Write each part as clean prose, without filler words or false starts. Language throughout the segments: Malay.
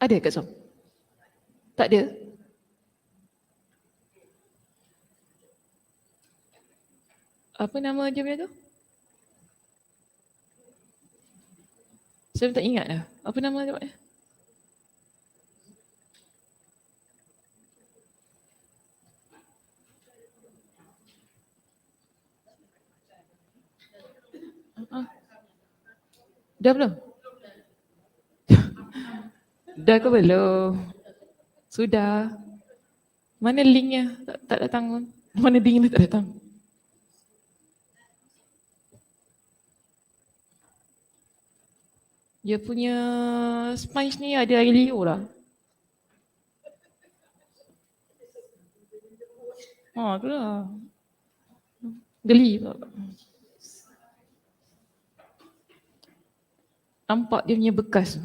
Ada Kak Som? Tak ada? Apa nama jamnya tu? Saya tak ingat dah. Apa nama jamnya? Dah belum? Dah ke belum? Sudah. Mana linknya? Tak datang pun. Mana link dia tak datang? Dia punya sponge ni ada air liur lah. Tu lah. Geli pula. Nampak dia punya bekas.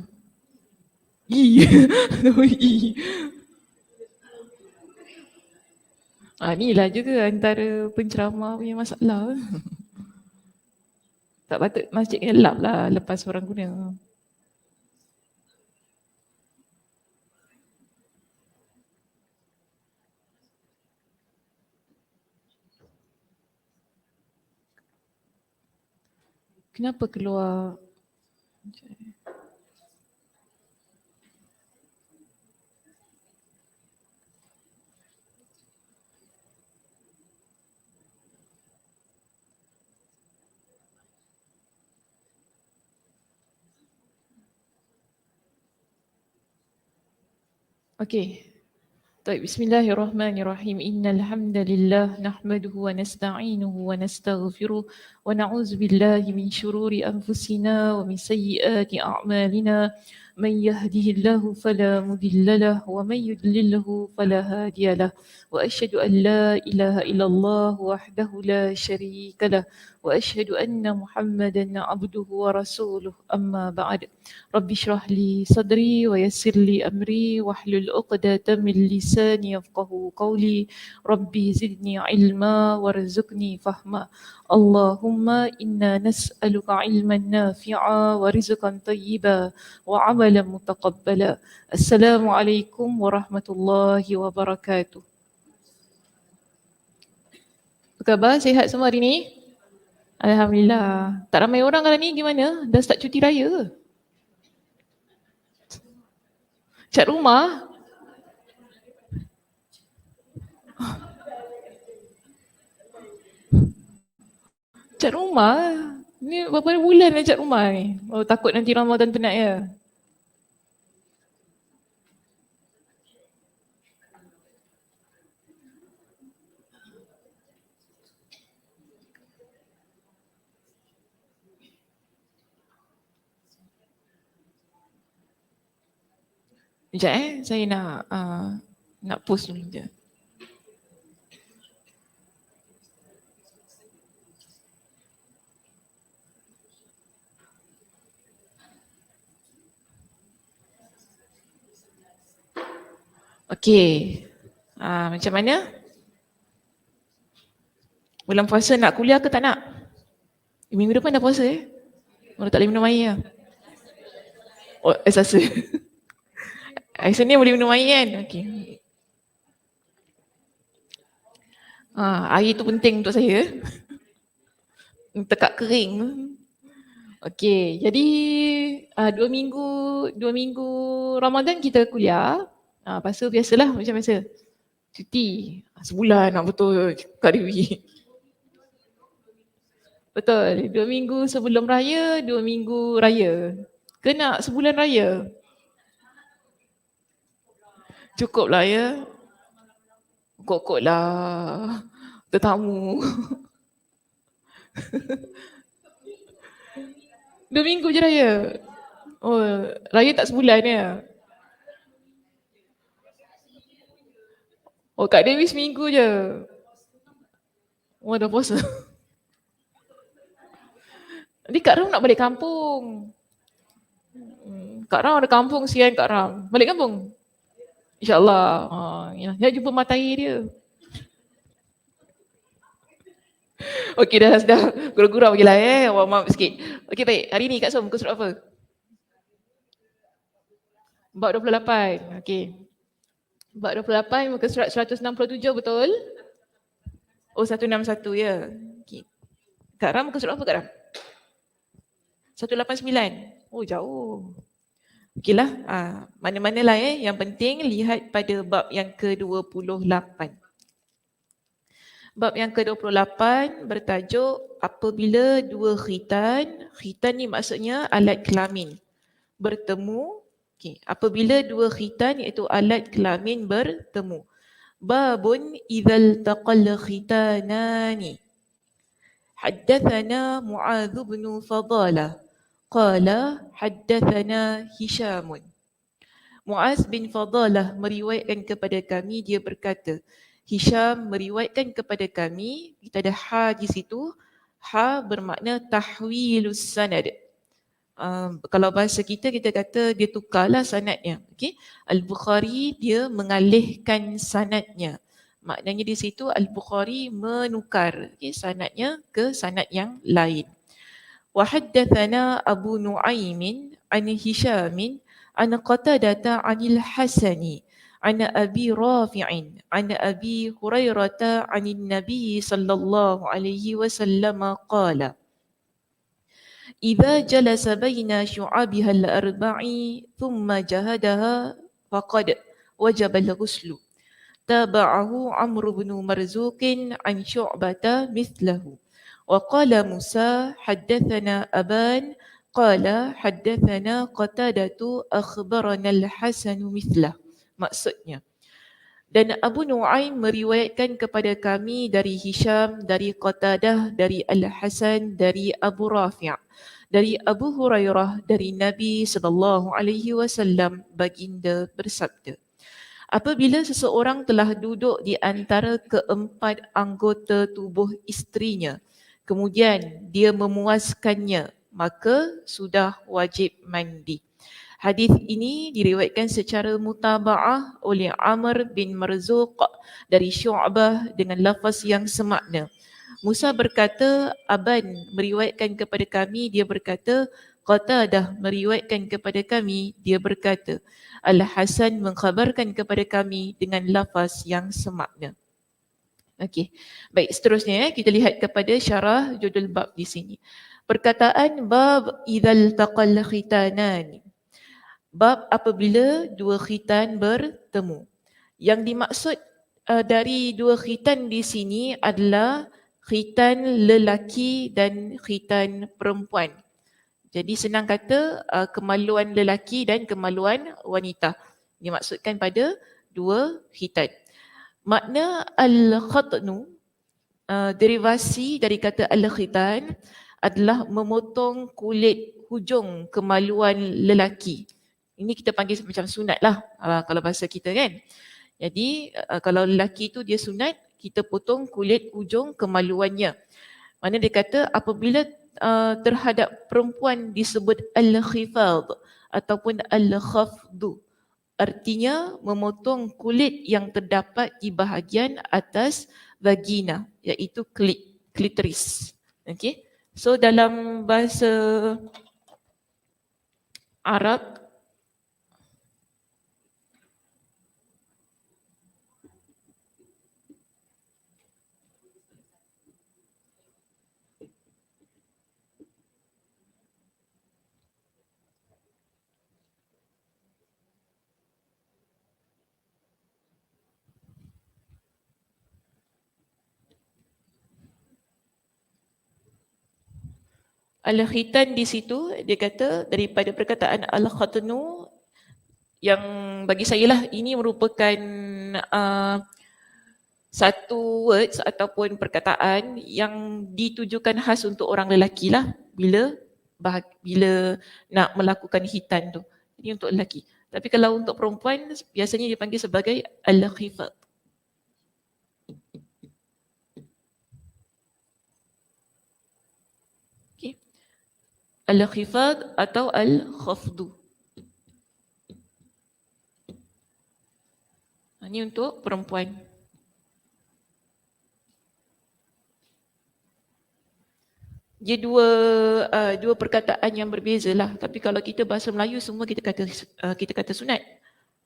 Inilah juga antara penceramah punya masalah. Tak patut masjid kena lap lah lepas orang guna. Kenapa keluar? Okey. طيب بسم الله الرحمن الرحيم إن الحمد لله نحمده ونستعينه ونستغفره ونعوذ بالله من شرور أنفسنا ومن سيئات أعمالنا من يهده الله فلا مضل له ومن يضلله فلا هادي له وأشهد أن لا إله إلا الله وحده لا شريك له وأشهد أن محمدا عبده ورسوله أما بعد رب اشرح لي صدري ويسر لي أمري واحلل عقدة من لساني يفقه قولي ربي زدني علما وارزقني فهما اللهم إنا نسألك علما نافعا ورزقا طيبا وعملا متقبلا السلام عليكم ورحمة الله وبركاته. Apa khabar? Sihat semua hari ni? Alhamdulillah. Tak ramai orang kali ni gimana? Dah start cuti raya ke? Cat rumah? Cat rumah? Ni berapa bulan dah cat rumah ni? Oh takut nanti Ramadan penat ya? Sekejap saya nak post dulu je. Okey. Macam mana? Bulan puasa nak kuliah ke tak nak? Minggu depan dah puasa Baru tak boleh minum air lah. Oh, Selasa. Hari Senin boleh minum air kan? Okey. Air tu penting untuk saya. Tekak kering. Okey, jadi 2 minggu Ramadan kita kuliah. Lepas tu biasalah macam biasa. Cuti. Sebulan nak betul Kak Dewi. Betul, 2 minggu sebelum raya, 2 minggu raya. Ke nak sebulan raya? Cukup lah ya. Kok lah. Tetamu. 2 minggu je raya. Oh, raya tak sebulan ya? Oh, Kak Dewi seminggu je. Oh, dah puasa. Nanti Kak Ram nak balik kampung. Kak Ram ada kampung sian Kak Ram. Balik kampung? InsyaAllah. Ya, jumpa matahari dia. Okey dah gurau-gurau je lah warm up sikit. Okey baik, hari ni Kak Som kau suruh apa? Bab 28. Okey. Bab 28 muka surat 167 betul? Oh 161 ya. Okey. Kak Ram muka surat apa Kak Ram? 189. Oh jauh. Okeylah. Mana-mana lah Yang penting lihat pada bab yang ke-28. Bab yang ke-28 bertajuk apabila dua khitan. Khitan ni maksudnya alat kelamin bertemu. Okay. Apabila dua khitan iaitu alat kelamin bertemu. Babun idzal taqal khitanani. Haddathana Mu'adz bin Fadalah qala haddathana Hishamun. Mu'adz bin Fadalah meriwayatkan kepada kami, dia berkata, Hisham meriwayatkan kepada kami. Kita ada ha di situ. Ha bermakna tahwilus sanad. Kalau bahasa kita kata dia tukarlah sanadnya. Okay? Al-Bukhari dia mengalihkan sanadnya. Maknanya di situ Al-Bukhari menukar sanadnya ke sanad yang lain. Wa haddatsana Abu Nu'aimin an Hishamin an Qatadah anil Hasani an Abi Rafi'in an Abi Hurairah an Nabi sallallahu alaihi wasallam qala إذا جلس بين شعابها الأربع ثم جهدها فقد وجب الغسل. تابعه عمرو بن مرزوق عن شعبة مثله. وقال موسى حدثنا أبان قال حدثنا قتادة أخبرنا الحسن مثله. Maksudnya, dan Abu Nu'aim meriwayatkan kepada kami dari Hisham, dari Qatadah, dari Al-Hasan, dari Abu Rafi', dari Abu Hurairah, dari Nabi SAW, baginda bersabda, apabila seseorang telah duduk di antara keempat anggota tubuh isterinya, kemudian dia memuaskannya, maka sudah wajib mandi. Hadis ini diriwayatkan secara mutaba'ah oleh Amr bin Marzuq dari Syu'bah dengan lafaz yang semakna. Musa berkata, Aban meriwayatkan kepada kami, dia berkata, Qatadah meriwayatkan kepada kami, dia berkata, Al-Hasan mengkhabarkan kepada kami dengan lafaz yang semakna. Okey. Baik, seterusnya kita lihat kepada syarah judul bab di sini. Perkataan bab idzal taqal khitanan. Bab apabila dua khitan bertemu. Yang dimaksud dari dua khitan di sini adalah khitan lelaki dan khitan perempuan. Jadi senang kata kemaluan lelaki dan kemaluan wanita. Dimaksudkan pada dua khitan. Makna al-khatnu, derivasi dari kata al-khitan adalah memotong kulit hujung kemaluan lelaki. Ini kita panggil macam sunat lah kalau bahasa kita kan. Jadi kalau lelaki tu dia sunat, kita potong kulit hujung kemaluannya. Mana dia kata apabila terhadap perempuan disebut al-khifad ataupun al-khafdu. Artinya memotong kulit yang terdapat di bahagian atas vagina, iaitu klitoris. Okay. So dalam bahasa Arab, al-khitan di situ dia kata daripada perkataan al-khatnu, yang bagi saya lah ini merupakan satu words ataupun perkataan yang ditujukan khas untuk orang lelaki lah bila nak melakukan khitan tu. Ini untuk lelaki. Tapi kalau untuk perempuan biasanya dipanggil sebagai al-khifat. Okay. Al-khifat atau al-khafdu. Ini untuk perempuan. dia dua perkataan yang berbeza lah. Tapi kalau kita bahasa Melayu semua kita kata sunat.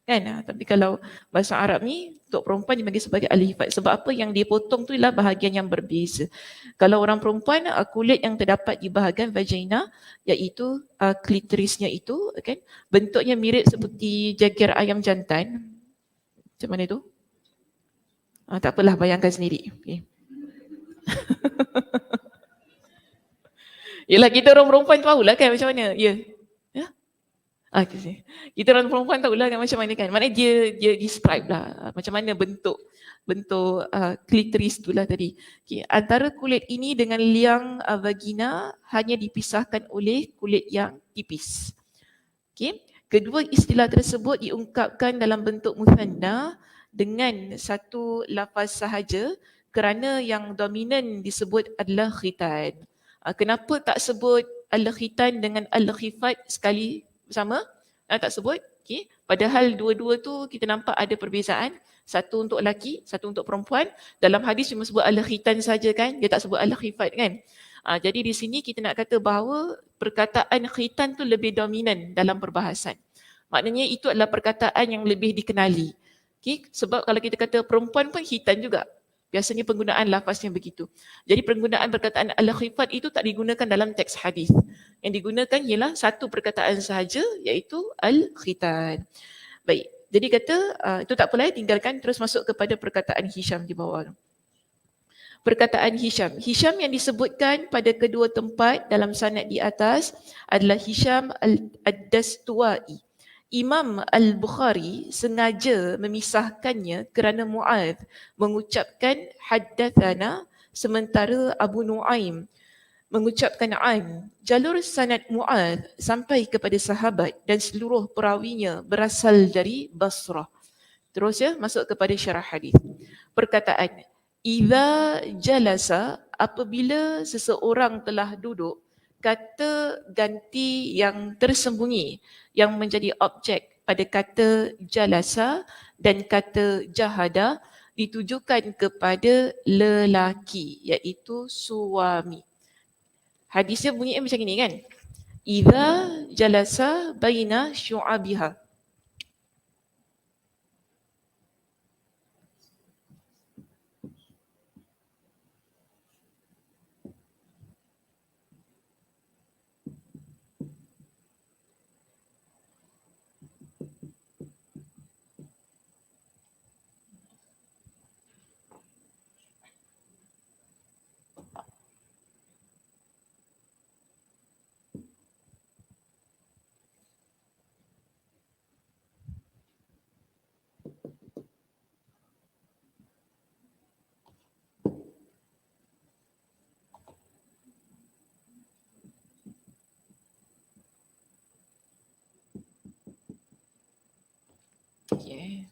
Kan? Tapi kalau bahasa Arab ni untuk perempuan dipanggil sebagai al-hifat. Sebab apa? Yang dia potong tu ialah bahagian yang berbeza. Kalau orang perempuan, kulit yang terdapat di bahagian vagina, iaitu klitorisnya itu, kan, bentuknya mirip seperti jagar ayam jantan. Macam mana tu? Tak apalah, bayangkan sendiri. Okay. Yelah, kita orang perempuan tahulah kan macam mana. Ya. Yeah. Okay. Kita orang perempuan tahulah kan macam mana kan. Maknanya dia describe lah macam mana bentuk klitoris tu lah tadi. Okay. Antara kulit ini dengan liang vagina hanya dipisahkan oleh kulit yang tipis. Okay. Kedua istilah tersebut diungkapkan dalam bentuk muthanna dengan satu lafaz sahaja kerana yang dominan disebut adalah khitan. Kenapa tak sebut al-khitan dengan al-khifat sekali bersama? Tak sebut. Okay. Padahal dua-dua tu kita nampak ada perbezaan. Satu untuk lelaki, satu untuk perempuan. Dalam hadis cuma sebut al-khitan saja kan? Dia tak sebut al-khifat kan? Jadi di sini kita nak kata bahawa perkataan khitan tu lebih dominan dalam perbahasan. Maknanya itu adalah perkataan yang lebih dikenali. Okay? Sebab kalau kita kata perempuan pun khitan juga. Biasanya penggunaan lafaznya begitu. Jadi penggunaan perkataan al-khifat itu tak digunakan dalam teks hadis. Yang digunakan ialah satu perkataan sahaja iaitu al-khitan. Baik, jadi kata itu tak apalah, tinggalkan, terus masuk kepada perkataan Hisham di bawah. Perkataan Hisham. Hisham yang disebutkan pada kedua tempat dalam sanad di atas adalah Hisham ad-Dastuwai. Imam Al-Bukhari sengaja memisahkannya kerana Mu'adh mengucapkan haddathana sementara Abu Nuaim mengucapkan an. Jalur sanad Mu'adh sampai kepada sahabat dan seluruh perawinya berasal dari Basrah. Terus masuk kepada syarah hadis. Perkataan idza jalasa, apabila seseorang telah duduk, kata ganti yang tersembunyi yang menjadi objek pada kata jalasa dan kata jahada ditujukan kepada lelaki iaitu suami. Hadisnya bunyi macam ini kan? Idza jalasa baina syu'abiha. Okay.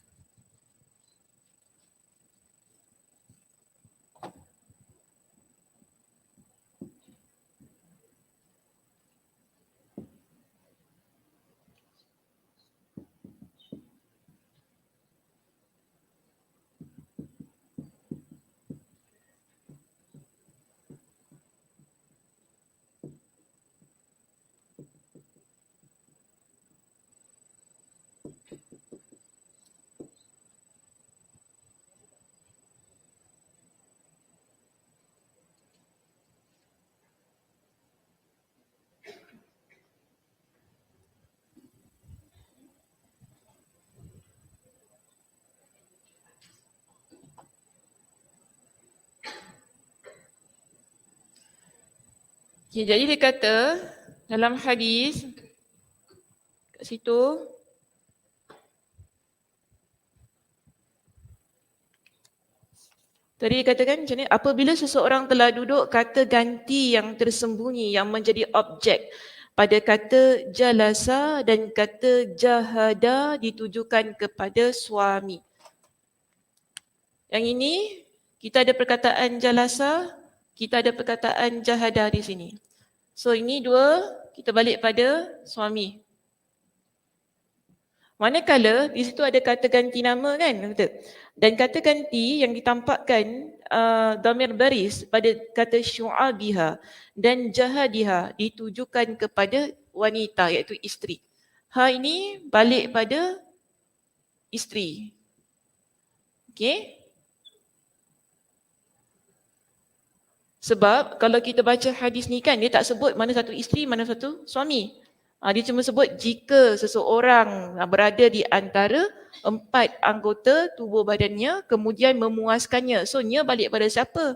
Okay, jadi dia kata dalam hadis kat situ tadi katakan macam ni, apabila seseorang telah duduk, kata ganti yang tersembunyi yang menjadi objek pada kata jalasa dan kata jahada ditujukan kepada suami. Yang ini kita ada perkataan jalasa, kita ada perkataan jahada di sini. So ini dua, kita balik pada suami. Manakala di situ ada kata ganti nama kan? Dan kata ganti yang ditampakkan dhamir baris pada kata syu'abiha dan jahadiha ditujukan kepada wanita iaitu isteri. Ha ini balik pada isteri. Okey? Sebab kalau kita baca hadis ni kan dia tak sebut mana satu isteri, mana satu suami. Dia cuma sebut jika seseorang berada di antara 4 anggota tubuh badannya kemudian memuaskannya. So nya balik pada siapa?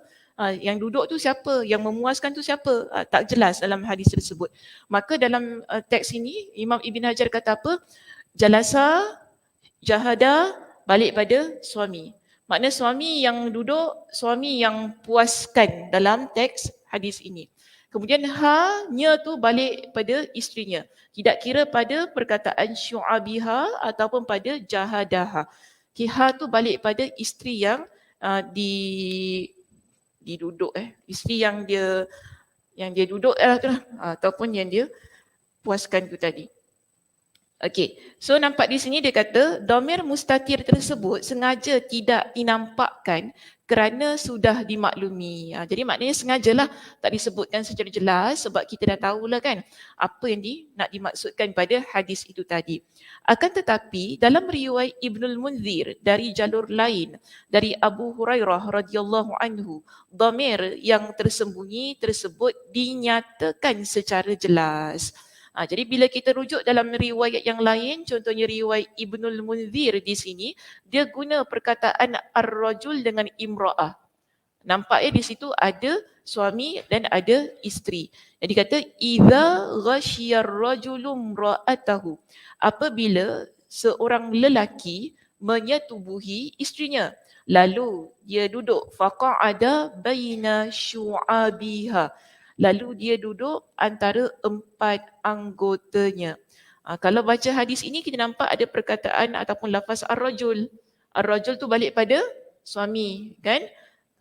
Yang duduk tu siapa? Yang memuaskan tu siapa? Tak jelas dalam hadis tersebut. Maka dalam teks ini Imam Ibn Hajar kata apa? Jalasa, jahada balik pada suami. Makna suami yang duduk, suami yang puaskan dalam teks hadis ini. Kemudian nya tu balik pada isterinya. Tidak kira pada perkataan syu'abiha ataupun pada jahadaha. Ha tu balik pada isteri yang diduduk isteri yang dia duduk tu lah, ataupun yang dia puaskan tu tadi. Okey, so nampak di sini dia kata dhamir mustatir tersebut sengaja tidak dinampakkan kerana sudah dimaklumi. Jadi maknanya sengajalah tak disebutkan secara jelas sebab kita dah tahulah kan apa yang nak dimaksudkan pada hadis itu tadi. Akan tetapi dalam riwayat Ibnul Munzir dari jalur lain dari Abu Hurairah radhiyallahu anhu, dhamir yang tersembunyi tersebut dinyatakan secara jelas. Jadi bila kita rujuk dalam riwayat yang lain, contohnya riwayat Ibnul Munzir di sini, dia guna perkataan ar-rajul dengan imra'ah. Nampaknya di situ ada suami dan ada isteri. Jadi kata idza ghasyiyar rajulum ra'atahu. Apabila seorang lelaki menyetubuhi isterinya, lalu dia duduk faqa'ada baina syu'abiha. Lalu dia duduk antara 4 anggotanya. Kalau baca hadis ini kita nampak ada perkataan ataupun lafaz ar-rajul. Ar-rajul tu balik pada suami kan.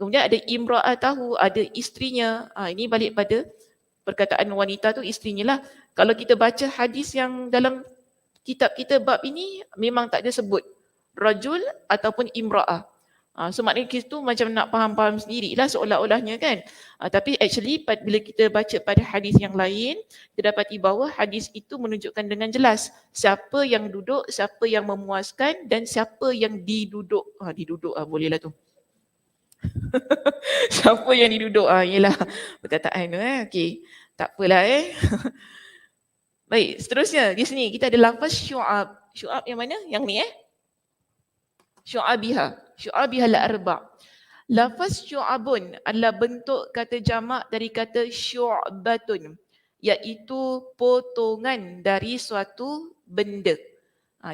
Kemudian ada imra'atahu, ada isterinya. Ini balik pada perkataan wanita tu isterinya lah. Kalau kita baca hadis yang dalam kitab kita bab ini memang tak ada sebut rajul ataupun imra'ah. So maknanya kita tu macam nak faham-faham sendirilah seolah-olahnya kan. Tapi actually bila kita baca pada hadis yang lain, kita dapati bahawa hadis itu menunjukkan dengan jelas siapa yang duduk, siapa yang memuaskan dan siapa yang diduduk. Diduduk bolehlah tu. Siapa yang diduduk? Ialah perkataan tu okey. Tak apalah Baik, seterusnya di sini kita ada lafaz syu'ab. Syu'ab yang mana? Yang ni Syu'abiha. Syu'abiha al-arba'. Lafaz syu'abun adalah bentuk kata jamak dari kata syu'batun, iaitu potongan dari suatu benda.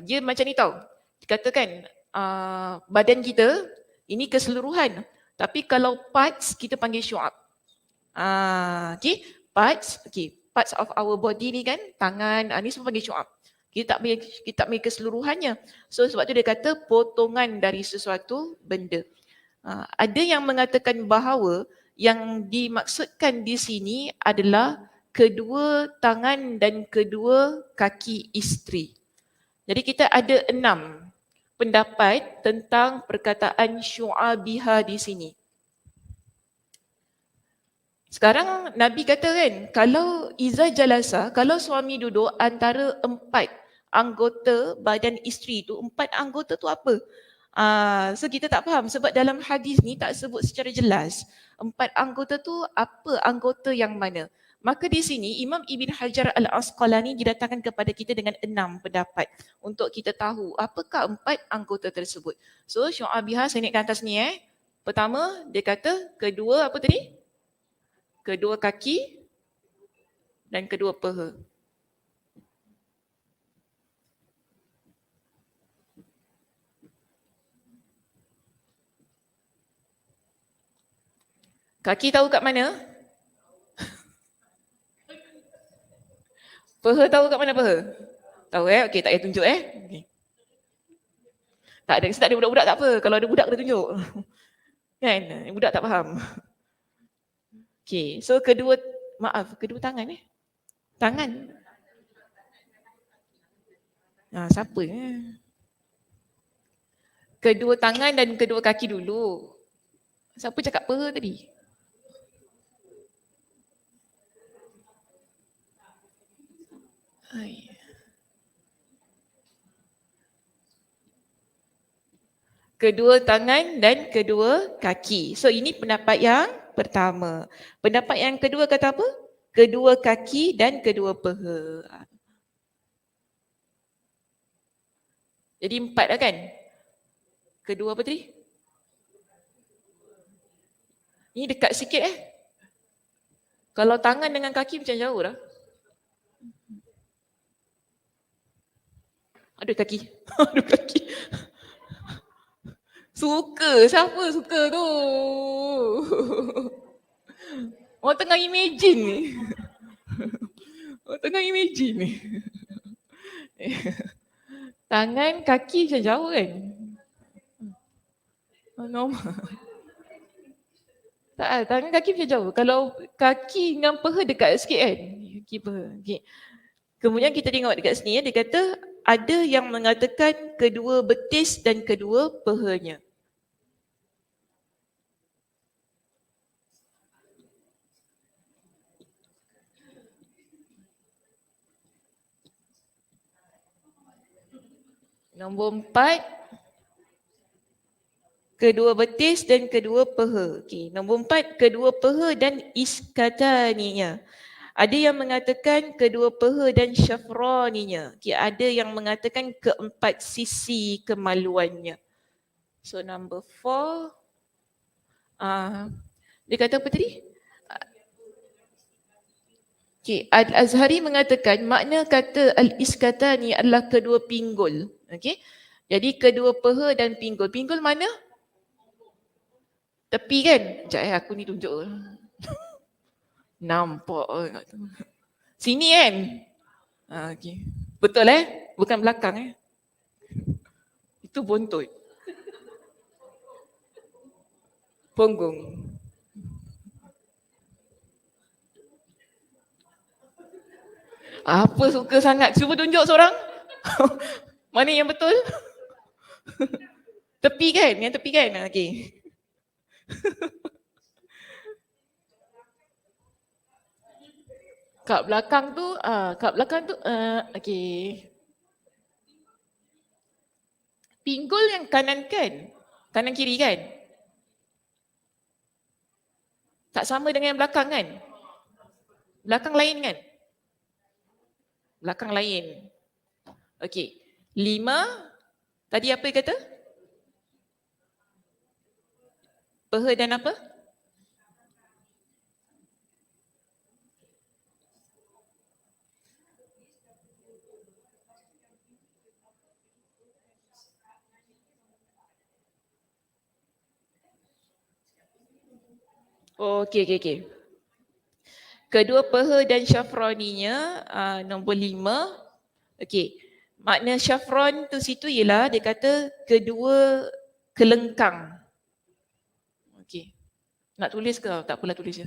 Dia macam ni tau. Dikatakan badan kita ini keseluruhan. Tapi kalau parts kita panggil syu'ab. Okay, parts of our body ni kan, tangan, ni semua panggil syu'ab. Kita tak panggil keseluruhannya. So sebab tu dia kata potongan dari sesuatu benda. Ada yang mengatakan bahawa yang dimaksudkan di sini adalah kedua tangan dan kedua kaki isteri. Jadi kita ada 6 pendapat tentang perkataan syu'abiha di sini. Sekarang Nabi kata kan, kalau iza jalasa, kalau suami duduk antara 4 anggota badan isteri tu, 4 anggota tu apa? So kita tak faham sebab dalam hadis ni tak sebut secara jelas 4 anggota tu apa anggota yang mana. Maka di sini Imam Ibn Hajar Al-Asqalani didatangkan kepada kita dengan 6 pendapat untuk kita tahu apakah 4 anggota tersebut. So syu'abiha saya naik ke atas ni Pertama dia kata kedua apa tadi? Kedua kaki dan kedua paha. Kaki tahu kat mana? Paha tahu kat mana paha? Tahu okey, tak payah tunjuk Okay. Tak ada budak-budak tak apa. Kalau ada budak kena tunjuk. Kan? Budak tak faham. Okey, so kedua tangan Tangan. Siapa Kedua tangan dan kedua kaki dulu. Siapa cakap peha tadi? Hai. Kedua tangan dan kedua kaki. So ini pendapat yang pertama. Pendapat yang kedua kata apa? Kedua kaki dan kedua peha. Jadi 4 dah kan? Kedua apa tadi? Ini dekat sikit Kalau tangan dengan kaki macam jauh dah. Aduh kaki. Aduh kaki. Suka. Siapa suka tu? Orang tengah imagine ni. Orang tengah imagine ni. Tangan, kaki macam jauh kan? Normal. Tak, tangan kaki macam jauh. Kalau kaki dengan peha dekat sikit kan? Kaki peha. Okay. Kemudian kita tengok dekat sini dia kata ada yang mengatakan kedua betis dan kedua pehanya. Nombor 4, kedua betis dan kedua peha. Okay. Nombor 4, kedua peha dan iskataninya. Ada yang mengatakan kedua peha dan syafraninya. Okay. Ada yang mengatakan keempat sisi kemaluannya. So number 4, dia kata apa tadi? Okay. Al-Azhari mengatakan makna kata al-iskatani adalah kedua pinggul. Okay. Jadi kedua peha dan pinggul. Pinggul mana? Tepi kan? Sekejap aku ni tunjuk. Nampak kat tu. Sini kan? Okay. Betul Bukan belakang Itu buntut. Punggung. Apa suka sangat? Cuba tunjuk seorang. Mana yang betul? Tepi kan? Yang tepi kan? Okay. Kat belakang tu, okay. Pinggul yang kanan kan? Kanan kiri kan? Tak sama dengan yang belakang kan? Belakang lain kan? Belakang lain. Okay. 5, tadi apa dia kata? Peha dan apa? Oh, okey. Kedua peha dan syafraninya nombor 5. Okey. Makna syafran tu situ ialah dia kata kedua kelengkang. Okey. Nak tulis ke? Tak apalah tulis je.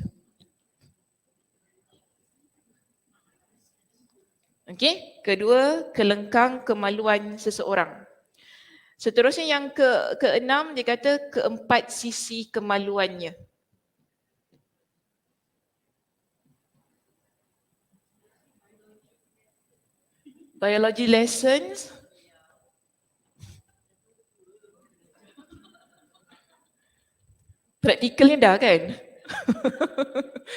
Okey, kedua kelengkang kemaluan seseorang. Seterusnya yang keenam dia kata keempat sisi kemaluannya. Biology lessons. Praktikalnya dah kan?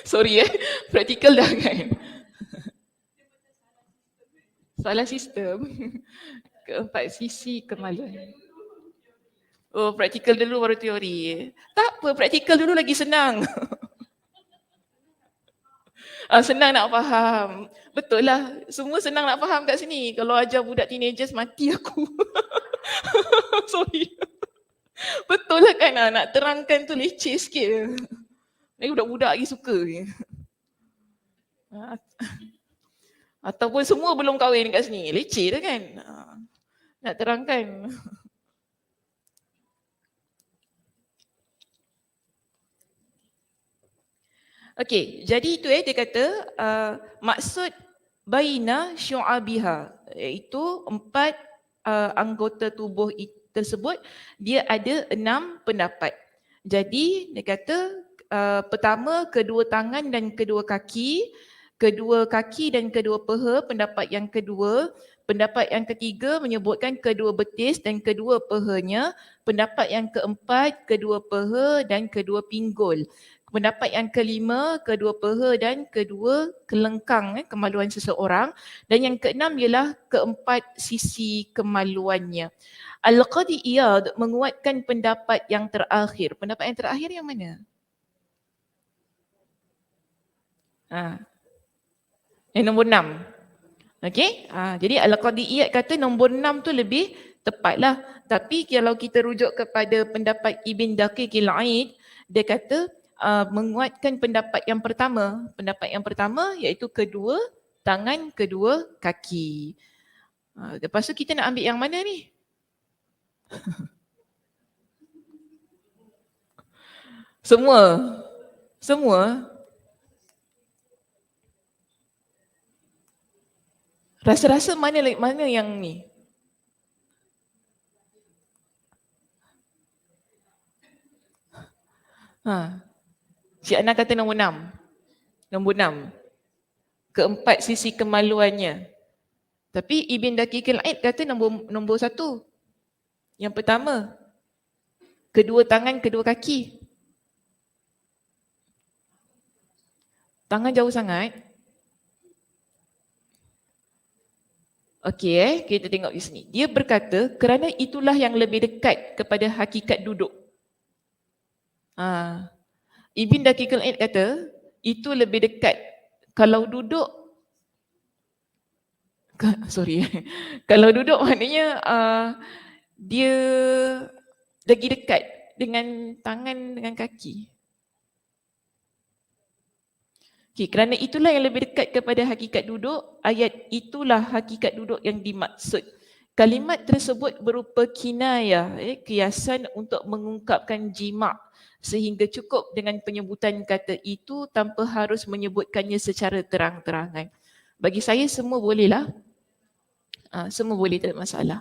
Sorry praktikal dah kan? Salah sistem. Keempat sisi kemaluan. Oh, praktikal dulu baru teori. Tak apa, praktikal dulu lagi senang. Senang nak faham. Betul lah, semua senang nak faham kat sini. Kalau ajar budak teenagers, mati aku. Sorry. Betul lah kan, nak terangkan tu leceh sikit. Lagi budak-budak lagi suka. Ataupun semua belum kahwin kat sini, leceh dah kan. Nak terangkan. Okey, jadi itu dia kata maksud baina syu'abiha, iaitu 4 anggota tubuh tersebut dia ada 6 pendapat. Jadi dia kata pertama kedua tangan dan kedua kaki dan kedua peha, pendapat yang kedua. Pendapat yang ketiga menyebutkan kedua betis dan kedua pehanya. Pendapat yang keempat kedua peha dan kedua pinggul. Pendapat yang kelima kedua peha dan kedua kelengkang kemaluan seseorang. Dan yang keenam ialah keempat sisi kemaluannya. Al-Qadi Iyad menguatkan pendapat yang terakhir. Pendapat yang terakhir yang mana? Yang nombor 6. Okey? Jadi Al-Qadi Iyad kata nombor 6 tu lebih tepatlah. Tapi kalau kita rujuk kepada pendapat Ibn Daqiqil Aid, dia kata menguatkan pendapat yang pertama. Pendapat yang pertama iaitu kedua tangan, kedua kaki. Lepas tu kita nak ambil yang mana ni? Semua. Semua. Rasa-rasa mana yang ni? Cik Ana kata nombor 6. Nombor 6. Keempat sisi kemaluannya. Tapi Ibn Daqiqil Aid kata nombor 1. Yang pertama. Kedua tangan, kedua kaki. Tangan jauh sangat. Okey, kita tengok di sini. Dia berkata kerana itulah yang lebih dekat kepada hakikat duduk. Ibn Daqiqil Aid kata itu lebih dekat. Kalau duduk, kalau duduk maknanya dia lagi dekat dengan tangan dengan kaki. Okay, kerana itulah yang lebih dekat kepada hakikat duduk, ayat itulah hakikat duduk yang dimaksud. Kalimat tersebut berupa kinayah, kiasan untuk mengungkapkan jima' sehingga cukup dengan penyebutan kata itu tanpa harus menyebutkannya secara terang-terangan. Bagi saya semua bolehlah. Semua boleh, tak ada masalah.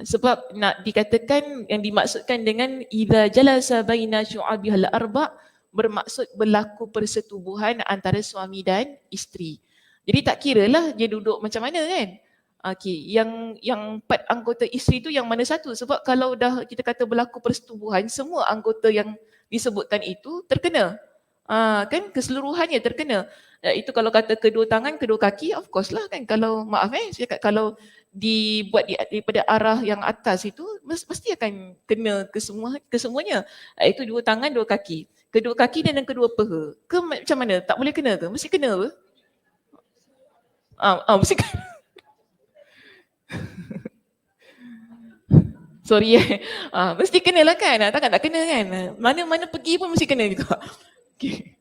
Sebab nak dikatakan yang dimaksudkan dengan idza jalasa baina syu'abihal arba' bermaksud berlaku persetubuhan antara suami dan isteri. Jadi tak kiralah dia duduk macam mana kan. Okey, yang 4 anggota isteri tu yang mana satu? Sebab kalau dah kita kata berlaku persetubuhan, semua anggota yang disebutkan itu terkena. Kan keseluruhannya terkena. Itu kalau kata kedua tangan, kedua kaki, of course lah kan. Kalau maaf saya cakap kalau dibuat daripada arah yang atas itu mesti akan kena kesemuanya. Itu dua tangan, dua kaki. Kedua kaki dan kedua peha. Ke macam mana? Tak boleh kena ke? Mesti kena ke? Mesti kena. Sorry mesti kenalah kan? Takkan tak kena kan? Mana-mana pergi pun mesti kena juga. Okay.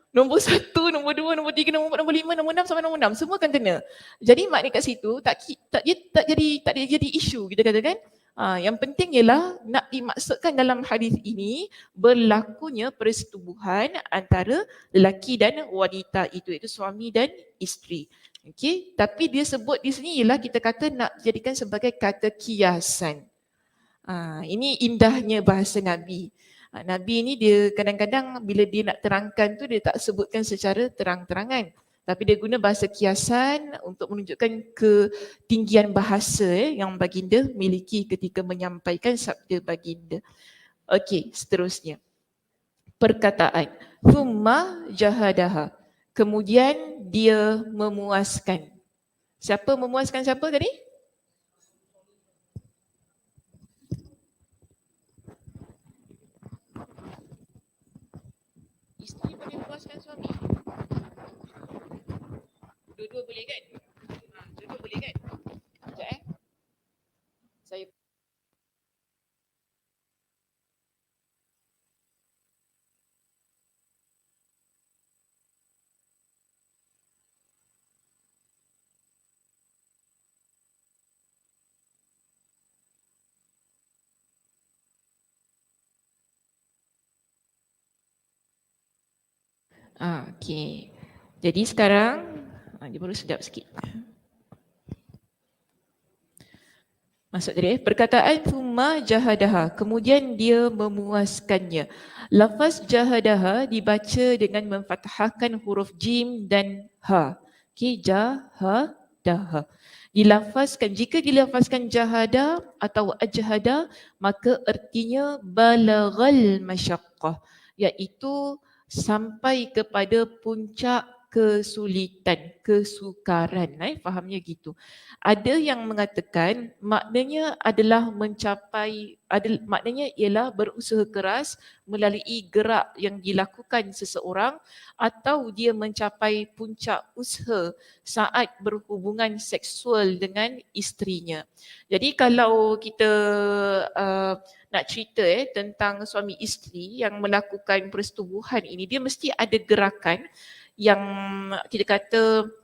Nombor 1, nombor 2, nombor 3, nombor 4, nombor 5, nombor 6 sampai nombor 6. Semua akan kena. Jadi makna kat situ tak jadi isu kita katakan. Yang penting ialah nak dimaksudkan dalam hadis ini berlakunya persetubuhan antara lelaki dan wanita itu suami dan isteri. Okey, tapi dia sebut di sini ialah kita kata nak jadikan sebagai kata kiasan. Ini indahnya bahasa Nabi. Nabi ni dia kadang-kadang bila dia nak terangkan tu dia tak sebutkan secara terang-terangan. Tapi dia guna bahasa kiasan untuk menunjukkan ketinggian bahasa yang baginda miliki ketika menyampaikan sabda baginda. Okey, seterusnya. Perkataan. Thumma jahadaha. Kemudian dia memuaskan. Siapa memuaskan siapa tadi? Isteri boleh memuaskan suami. Dua-dua boleh kan? Dua-dua boleh kan? Sekejap Saya okey. Jadi sekarang dia baru sedap sikit. Maksud dia, perkataan thumma jahadaha, kemudian dia memuaskannya. Lafaz jahadaha dibaca dengan memfathahkan huruf jim dan ha. Okey, jahadaha. Dilafazkan, jika dilafazkan jahada atau ajhada, maka artinya balaghal masyaqqah, iaitu sampai kepada puncak kesulitan, kesukaran. Fahamnya gitu. Ada yang mengatakan maknanya adalah maknanya ialah berusaha keras melalui gerak yang dilakukan seseorang atau dia mencapai puncak usaha saat berhubungan seksual dengan isterinya. Jadi kalau kita nak cerita tentang suami isteri yang melakukan persetubuhan ini, dia mesti ada gerakan yang kita kata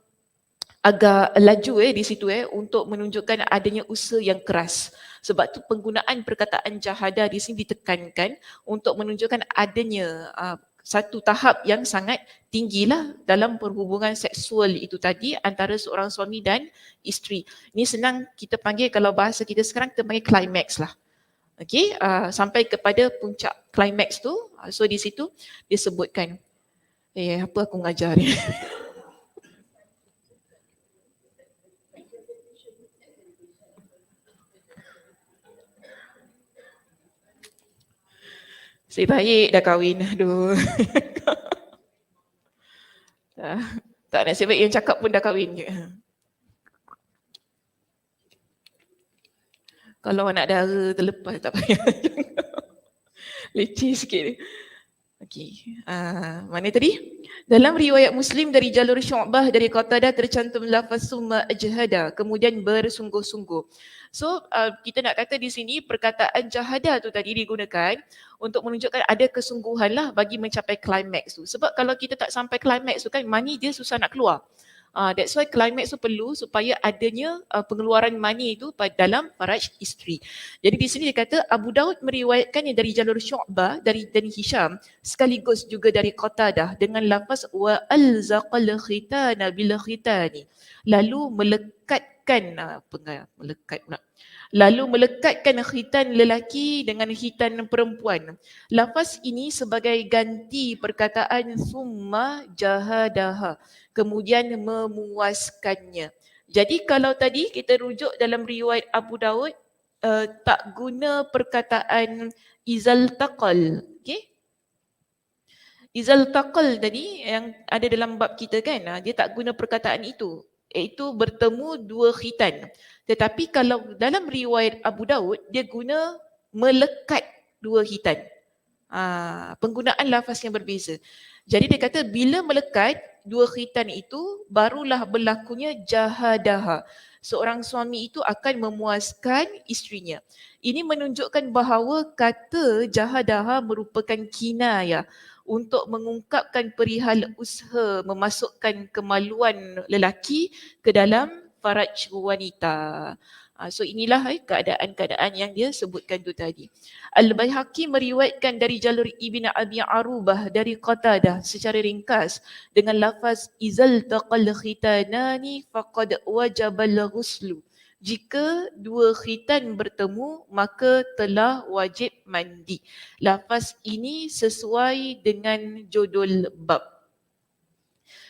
agak laju di situ untuk menunjukkan adanya usaha yang keras. Sebab tu penggunaan perkataan jahada di sini ditekankan untuk menunjukkan adanya satu tahap yang sangat tinggilah dalam perhubungan seksual itu tadi antara seorang suami dan isteri. Ini senang kita panggil, kalau bahasa kita sekarang kita panggil climax lah. Okey, sampai kepada puncak climax tu. So di situ disebutkan. Apa aku mengajar ni? Saya baik dah kahwin. Aduh. Tak nasib baik yang cakap pun dah kahwin je. Kalau anak dara terlepas tak payah. Leceh sikit. Okey. Mana tadi? Dalam riwayat Muslim dari jalur Syu'bah dari Qatadah tercantum lafaz summa ajhada, kemudian bersungguh-sungguh. So kita nak kata di sini perkataan jahada tu tadi digunakan untuk menunjukkan ada kesungguhan lah bagi mencapai climax tu. Sebab kalau kita tak sampai climax tu kan, mani dia susah nak keluar. That's why climax tu perlu supaya adanya pengeluaran mani itu dalam faraj isteri. Jadi di sini dia kata Abu Daud meriwayatkannya dari jalur Syu'bah dari Hisham sekaligus juga dari Qatadah dengan lafaz wa alzaqal khitana bil khitani, lalu melekatkan melekatkan khitan lelaki dengan khitan perempuan. Lafaz ini sebagai ganti perkataan summa jahadaha, kemudian memuaskannya. Jadi kalau tadi kita rujuk dalam riwayat Abu Daud, tak guna perkataan izal taqal. Okay? Izal taqal tadi yang ada dalam bab kita kan, dia tak guna perkataan itu, iaitu bertemu dua khitan. Tetapi kalau dalam riwayat Abu Daud, dia guna melekat dua khitan. Penggunaan lafaz yang berbeza. Jadi dia kata bila melekat dua khitan itu, barulah berlakunya jahadaha. Seorang suami itu akan memuaskan isterinya. Ini menunjukkan bahawa kata jahadaha merupakan kinayah untuk mengungkapkan perihal usaha memasukkan kemaluan lelaki ke dalam faraj wanita. So inilah keadaan-keadaan yang dia sebutkan tu tadi. Al-Baihaqi meriwayatkan dari jalur Ibn Abi Arubah dari Qatadah secara ringkas dengan lafaz izal taqal khitanani faqad wajabal ghuslu. Jika dua khitan bertemu maka telah wajib mandi. Lafaz ini sesuai dengan judul bab.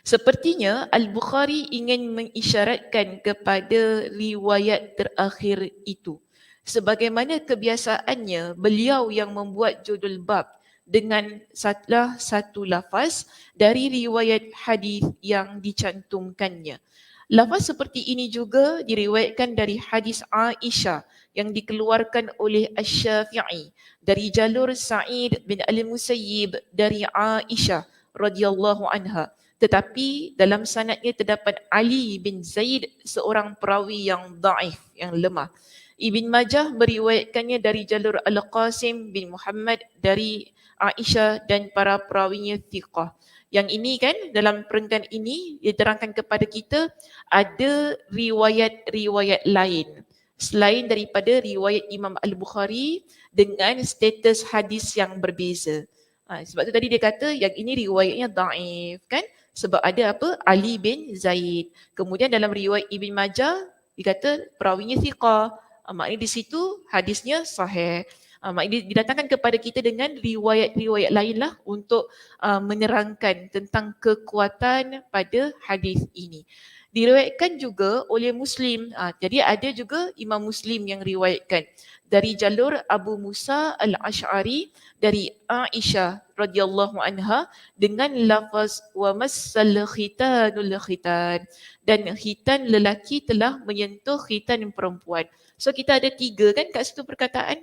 Sepertinya Al-Bukhari ingin mengisyaratkan kepada riwayat terakhir itu. Sebagaimana kebiasaannya, beliau yang membuat judul bab dengan salah satu lafaz dari riwayat hadis yang dicantumkannya. Lafaz seperti ini juga diriwayatkan dari hadis Aisyah yang dikeluarkan oleh Asy-Syafi'i dari jalur Sa'id bin Al-Musayyib dari Aisyah radhiyallahu anha. Tetapi dalam sanadnya terdapat Ali bin Zaid, seorang perawi yang daif, yang lemah. Ibn Majah meriwayatkannya dari jalur Al-Qasim bin Muhammad dari Aisyah dan para perawinya thiqah. Yang ini kan, dalam perenggan ini diterangkan kepada kita ada riwayat-riwayat lain selain daripada riwayat Imam Al-Bukhari dengan status hadis yang berbeza. Sebab tu tadi dia kata yang ini riwayatnya daif kan, sebab ada apa? Ali bin Zaid. Kemudian dalam riwayat Ibn Majah dia kata perawinya thiqah, maknanya di situ hadisnya sahih. Maknanya didatangkan kepada kita dengan riwayat-riwayat lain lah untuk menerangkan tentang kekuatan pada hadis ini. Diriwayatkan juga oleh Muslim. Jadi ada juga Imam Muslim yang riwayatkan dari jalur Abu Musa Al-Ash'ari dari Aisyah radhiyallahu anha dengan lafaz wa massal khitanul khitan, dan khitan lelaki telah menyentuh khitan perempuan. So kita ada 3 kan kat situ perkataan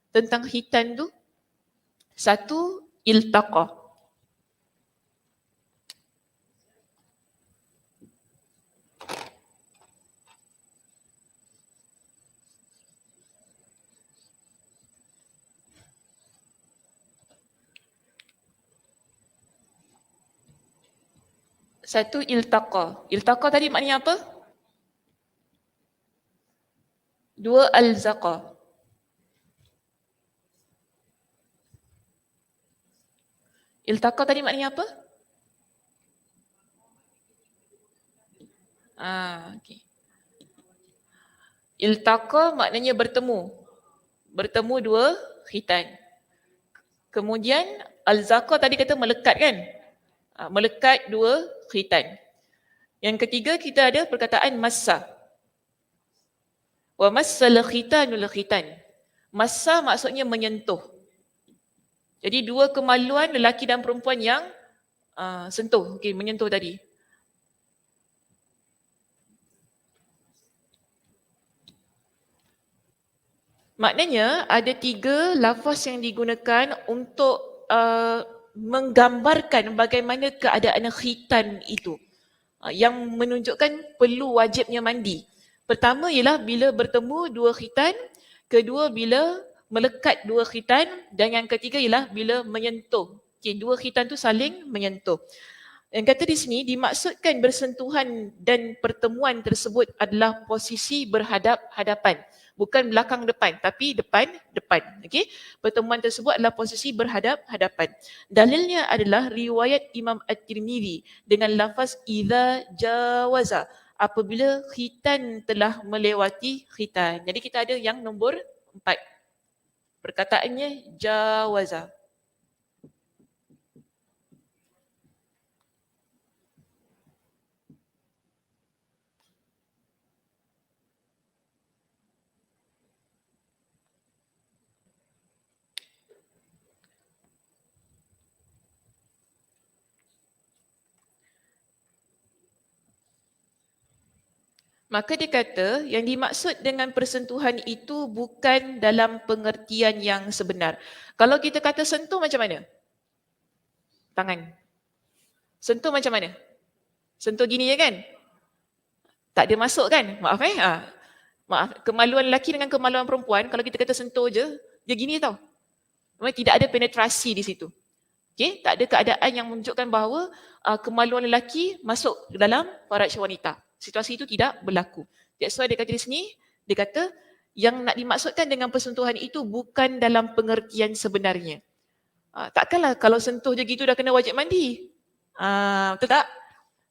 tentang khitan tu. Satu, iltaqa. Satu, iltaqa. Iltaqa tadi maknanya apa? 2, alzaqa. Iltaqa tadi maknanya apa? Okay. Iltaqa maknanya bertemu. Bertemu 2 khitan. Kemudian alzaqa tadi kata melekat kan? Melekat 2 khitan. Yang ketiga kita ada perkataan massa. Wa massal khitanul khitan. Massa maksudnya menyentuh. Jadi 2 kemaluan lelaki dan perempuan yang sentuh. Okey, menyentuh tadi. Maknanya ada 3 lafaz yang digunakan untuk menggambarkan bagaimana keadaan khitan itu. Yang menunjukkan perlu wajibnya mandi. Pertama ialah bila bertemu 2 khitan, kedua bila melekat 2 khitan, dan yang ketiga ialah bila menyentuh. Okey, 2 khitan tu saling menyentuh. Yang kata di sini dimaksudkan bersentuhan dan pertemuan tersebut adalah posisi berhadap-hadapan. Bukan belakang depan tapi depan. Okey. Pertemuan tersebut adalah posisi berhadap-hadapan. Dalilnya adalah riwayat Imam At-Tirmizi dengan lafaz idza jawaza, apabila khitan telah melewati khitan. Jadi kita ada yang nombor 4. Perkataannya jawaza. Maka dia kata yang dimaksud dengan persentuhan itu bukan dalam pengertian yang sebenar. Kalau kita kata sentuh macam mana? Tangan. Sentuh macam mana? Sentuh gini je kan? Tak ada masuk kan? Maaf Maaf, kemaluan lelaki dengan kemaluan perempuan, kalau kita kata sentuh je, dia gini tau. Memang tidak ada penetrasi di situ. Okay? Tak ada keadaan yang menunjukkan bahawa kemaluan lelaki masuk dalam faraj wanita. Situasi itu tidak berlaku. That's why dia kata di sini, dia kata yang nak dimaksudkan dengan persentuhan itu bukan dalam pengertian sebenarnya. Takkanlah kalau sentuh je gitu dah kena wajib mandi. Betul tak?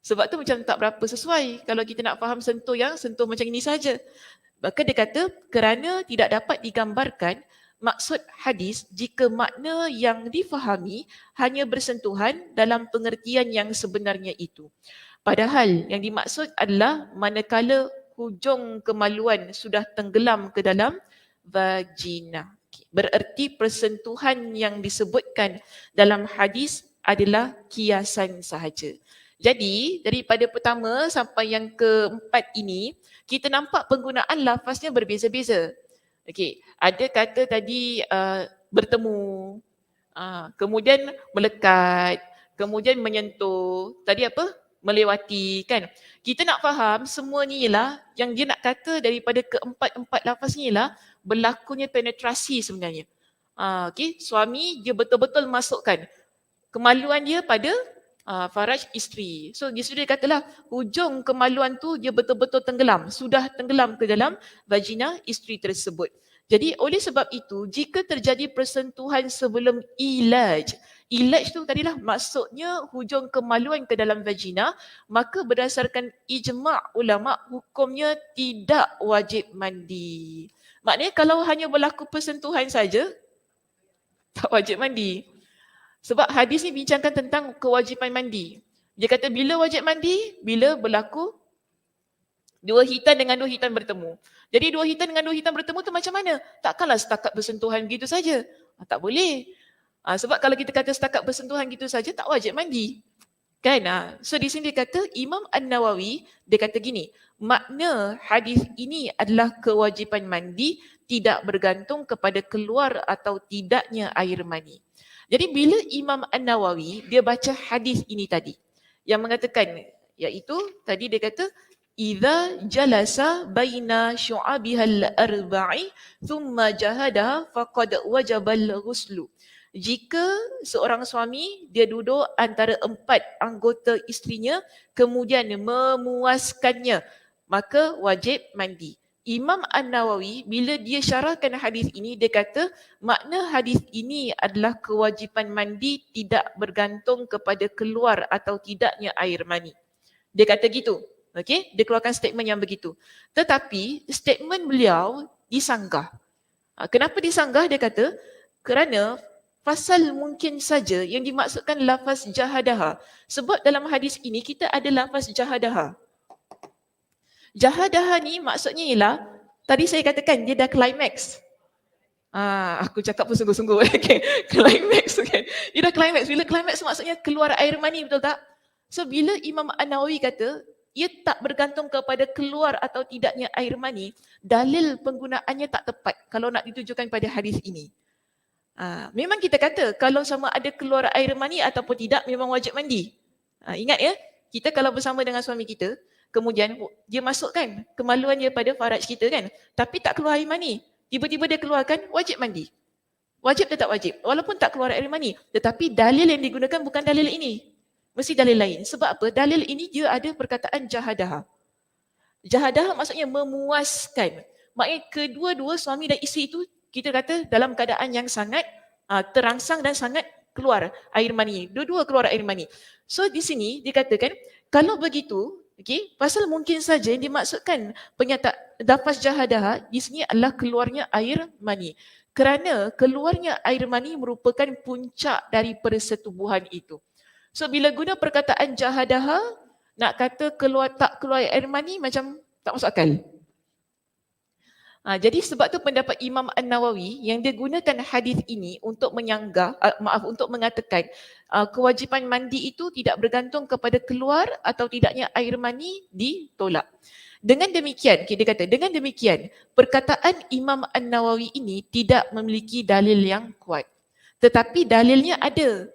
Sebab tu macam tak berapa sesuai kalau kita nak faham sentuh macam ini saja. Maka dia kata kerana tidak dapat digambarkan maksud hadis jika makna yang difahami hanya bersentuhan dalam pengertian yang sebenarnya itu. Padahal yang dimaksud adalah manakala hujung kemaluan sudah tenggelam ke dalam vagina. Bererti persentuhan yang disebutkan dalam hadis adalah kiasan sahaja. Jadi daripada pertama sampai yang keempat ini, kita nampak penggunaan lafaznya berbeza-beza. Okey, ada kata tadi bertemu, kemudian melekat, kemudian menyentuh, tadi apa? Melewati kan. Kita nak faham semua ni ialah yang dia nak kata daripada keempat-empat lafaz ni ialah berlakunya penetrasi sebenarnya. Okey, suami dia betul-betul masukkan kemaluan dia pada faraj isteri. So di situ dia katalah hujung kemaluan tu dia betul-betul tenggelam, sudah tenggelam ke dalam vagina isteri tersebut. Jadi oleh sebab itu jika terjadi persentuhan sebelum ilaj tu tadilah maksudnya hujung kemaluan ke dalam vagina, maka berdasarkan ijma' ulama' hukumnya tidak wajib mandi. Maknanya kalau hanya berlaku persentuhan saja, tak wajib mandi. Sebab hadis ni bincangkan tentang kewajipan mandi. Dia kata bila wajib mandi? Bila berlaku dua hitan dengan dua hitan bertemu. Jadi dua hitan dengan dua hitan bertemu tu macam mana? Takkanlah setakat bersentuhan begitu saja. Tak boleh. Sebab kalau kita kata setakat bersentuhan gitu saja, tak wajib mandi. Kan? So di sini dia kata, Imam An-Nawawi, dia kata gini, makna hadis ini adalah kewajipan mandi tidak bergantung kepada keluar atau tidaknya air mani. Jadi bila Imam An-Nawawi, dia baca hadis ini tadi, yang mengatakan, iaitu tadi dia kata, Idza jalasa baina syu'abihal arba'i thumma jahadaha faqad wajabal ghuslu. Jika seorang suami dia duduk antara 4 anggota isterinya kemudian memuaskannya, maka wajib mandi. Imam An-Nawawi bila dia syarahkan hadis ini, dia kata makna hadis ini adalah kewajipan mandi tidak bergantung kepada keluar atau tidaknya air mani. Dia kata gitu. Okey, dia keluarkan statement yang begitu. Tetapi statement beliau disanggah. Kenapa disanggah? Dia kata kerana pasal mungkin saja yang dimaksudkan lafaz jahadaha. Sebab dalam hadis ini kita ada lafaz jahadaha. Jahadaha ni maksudnya ialah, tadi saya katakan dia dah climax. Aku cakap pun sungguh-sungguh. Okay. Climax kan. Dia dah climax. Bila climax maksudnya keluar air mani, betul tak? So bila Imam An-Nawawi kata ia tak bergantung kepada keluar atau tidaknya air mani, dalil penggunaannya tak tepat kalau nak ditujukan pada hadis ini. Memang kita kata kalau sama ada keluar air mani ataupun tidak memang wajib mandi. Ingat ya, kita kalau bersama dengan suami kita, kemudian dia masukkan kemaluan dia pada faraj kita kan, tapi tak keluar air mani, tiba-tiba dia keluarkan, wajib mandi. Wajib tetap wajib, walaupun tak keluar air mani. Tetapi dalil yang digunakan bukan dalil ini. Mesti dalil lain. Sebab apa? Dalil ini dia ada perkataan jahadaha. Jahadaha maksudnya memuaskan. Maknanya kedua-dua suami dan isteri itu kita kata dalam keadaan yang sangat terangsang dan sangat keluar air mani. Dua-dua keluar air mani. So di sini dikatakan kalau begitu, okay, pasal mungkin saja yang dimaksudkan lafaz jahadaha di sini adalah keluarnya air mani. Kerana keluarnya air mani merupakan puncak dari persetubuhan itu. So bila guna perkataan jahadaha, nak kata tak keluar air mani macam tak masuk akal. Jadi sebab tu pendapat Imam An-Nawawi yang dia gunakan hadis ini untuk untuk mengatakan kewajipan mandi itu tidak bergantung kepada keluar atau tidaknya air mani ditolak. Dengan demikian, dia kata, dengan demikian perkataan Imam An-Nawawi ini tidak memiliki dalil yang kuat. Tetapi dalilnya ada.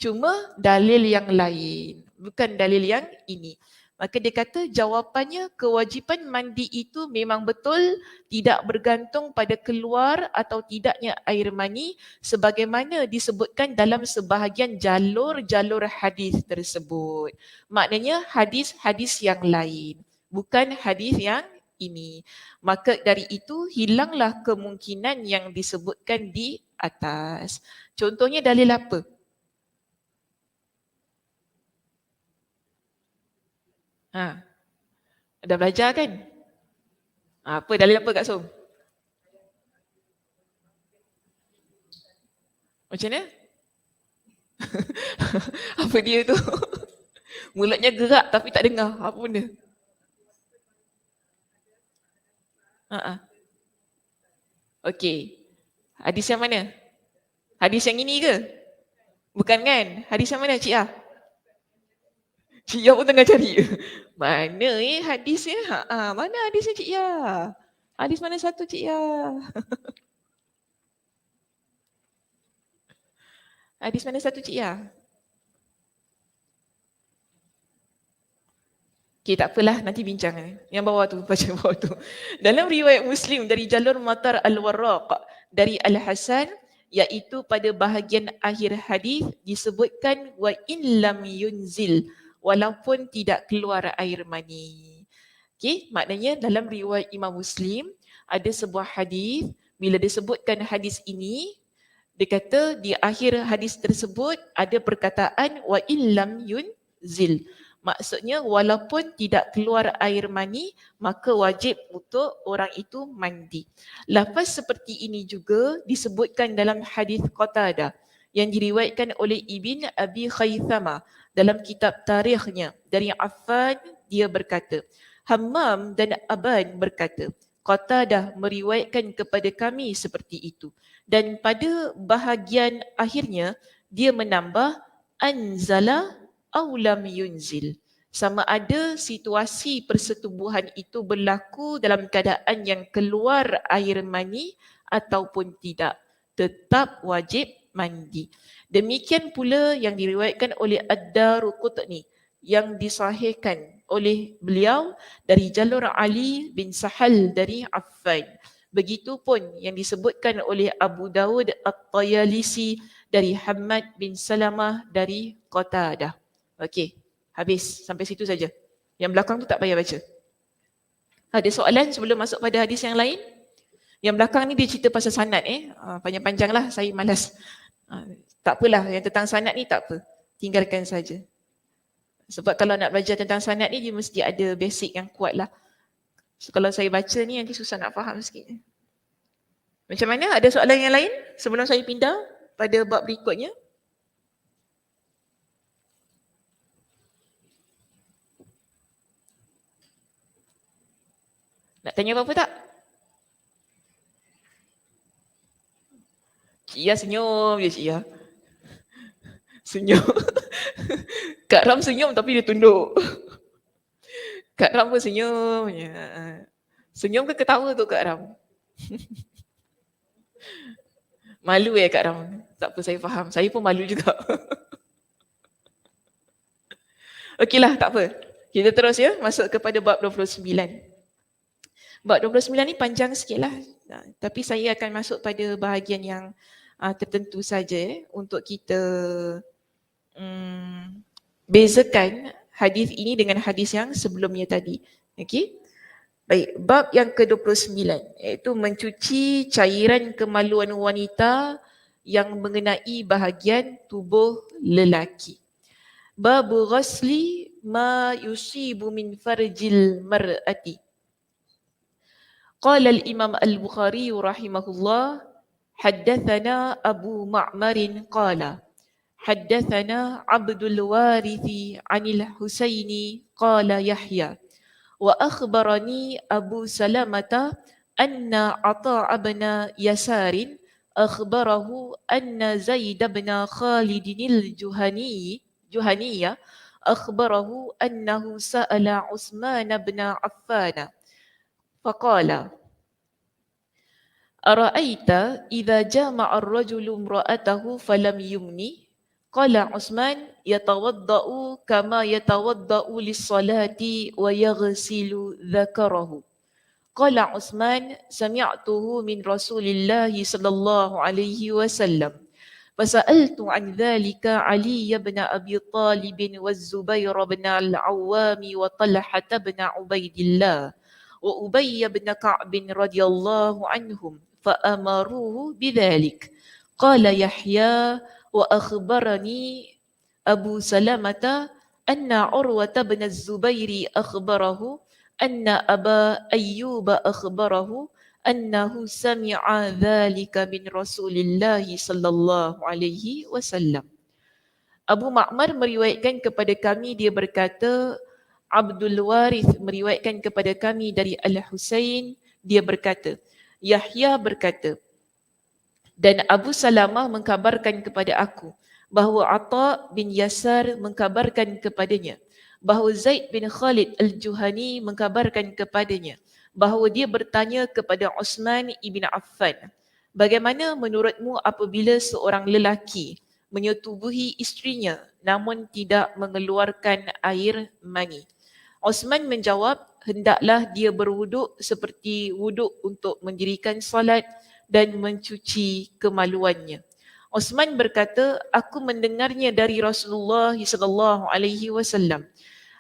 Cuma dalil yang lain, bukan dalil yang ini. Maka dia kata jawapannya kewajipan mandi itu memang betul tidak bergantung pada keluar atau tidaknya air mani sebagaimana disebutkan dalam sebahagian jalur-jalur hadis tersebut. Maknanya hadis-hadis yang lain, bukan hadis yang ini. Maka dari itu hilanglah kemungkinan yang disebutkan di atas. Contohnya dalil apa? Dah belajar kan? Apa dalil apa Kak Som? Macam mana? Apa dia tu? Mulutnya gerak tapi tak dengar. Apa benda? Okey. Hadis yang mana? Hadis yang ini ke? Bukan kan? Hadis yang mana Cik Ah? Cik Ya pun tengah cari. Mana hadisnya? Mana hadisnya Cik Ya? Hadis mana satu Cik Ya? Hadis mana satu Cik Ya? Okay, tak apalah, nanti bincang. Yang bawah tu, baca bawah tu. Dalam riwayat Muslim dari jalur Matar Al-Warraq dari Al-Hasan, iaitu pada bahagian akhir hadis disebutkan wa in lam yunzil, walaupun tidak keluar air mani. Okay, maknanya dalam riwayat Imam Muslim ada sebuah hadis, bila disebutkan hadis ini, dia kata di akhir hadis tersebut ada perkataan wa in lam yunzil. Maksudnya walaupun tidak keluar air mani, maka wajib untuk orang itu mandi. Lafaz seperti ini juga disebutkan dalam hadis Qatadah yang diriwayatkan oleh Ibn Abi Khaythama dalam kitab tarikhnya. Dari Affan, dia berkata, Hammam dan Aban berkata, Qatadah meriwayatkan kepada kami seperti itu. Dan pada bahagian akhirnya, dia menambah, anzala aw lam yunzil. Sama ada situasi persetubuhan itu berlaku dalam keadaan yang keluar air mani ataupun tidak, tetap wajib mandi. Demikian pula yang diriwayatkan oleh Ad-Daruqutni yang disahihkan oleh beliau dari jalur Ali bin Sahal dari Affan. Begitupun yang disebutkan oleh Abu Dawud At-Tayalisi dari Hamad bin Salamah dari Qatadah. Okey, habis sampai situ saja. Yang belakang tu tak payah baca. Ada soalan sebelum masuk pada hadis yang lain? Yang belakang ni dia cerita pasal sanad panjang-panjang lah, saya malas. Tak apalah, yang tentang sanad ni tak apa. Tinggalkan saja. Sebab kalau nak belajar tentang sanad ni dia mesti ada basic yang kuat lah. So, kalau saya baca ni nanti susah nak faham sikit. Macam mana? Ada soalan yang lain sebelum saya pindah pada bab berikutnya? Nak tanya apa-apa tak? Cik Ya senyum je Cik Ya. Senyum. Kak Ram senyum tapi dia tunduk. Kak Ram pun senyum. Senyum ke ketawa tu Kak Ram? Malu Kak Ram? Tak apa, saya faham. Saya pun malu juga. Okeylah, tak apa. Kita terus ya, masuk kepada bab 29. Bab 29 ni panjang sikit lah. Tapi saya akan masuk pada bahagian yang tertentu saja untuk kita bezakan hadis ini dengan hadis yang sebelumnya tadi. Okey? Baik, bab yang ke-29 iaitu mencuci cairan kemaluan wanita yang mengenai bahagian tubuh lelaki. Babu ghasli ma yusibu min farjil mar'ati. Qala al-Imam al-Bukhari rahimahullah, haddathana Abu Ma'mar qala haddathana Abdul Warithi 'anil Husaini qala Yahya wa akhbarani Abu Salamata anna Ata' ibn Yasarin akhbarahu anna Zaid ibn Khalid al-Juhaniyya akhbarahu annahu sa'ala Utsman ibn Affan faqala Ara'aita idza jama'a ar-rajulu imra'atahu falam yumni? Qala Utsman yatawadda'u kama yatawadda'u lis-salati wa yaghsilu dzakarahu. Qala Utsman sami'tuhu min Rasulillah sallallahu alaihi wasallam. Fasa'altu an dhalika Ali ibn Abi Talib wa Zubair ibn al-Awwam wa Talhah ibn Ubaidillah wa Ubay ibn Ka'b radhiyallahu anhum fa'amaruhu bidzalik. Qala Yahya wa akhbarani Abu Salamata anna Urwa ibn az-Zubair akhbarahu anna Aba Ayyub akhbarahu annahu sami'a dhalika min Rasulillah sallallahu alaihi wasallam. Abu Ma'mar meriwayatkan kepada kami, dia berkata, Abdul Warith meriwayatkan kepada kami dari Al-Husain, dia berkata, Yahya berkata, dan Abu Salamah mengkabarkan kepada aku bahawa Ata' bin Yasar mengkabarkan kepadanya, bahawa Zaid bin Khalid Al-Juhani mengkabarkan kepadanya, bahawa dia bertanya kepada Utsman ibn Affan, bagaimana menurutmu apabila seorang lelaki menyetubuhi isterinya namun tidak mengeluarkan air mani? Utsman menjawab, hendaklah dia berwuduk seperti wuduk untuk mendirikan salat dan mencuci kemaluannya. Utsman berkata, aku mendengarnya dari Rasulullah sallallahu alaihi wasallam.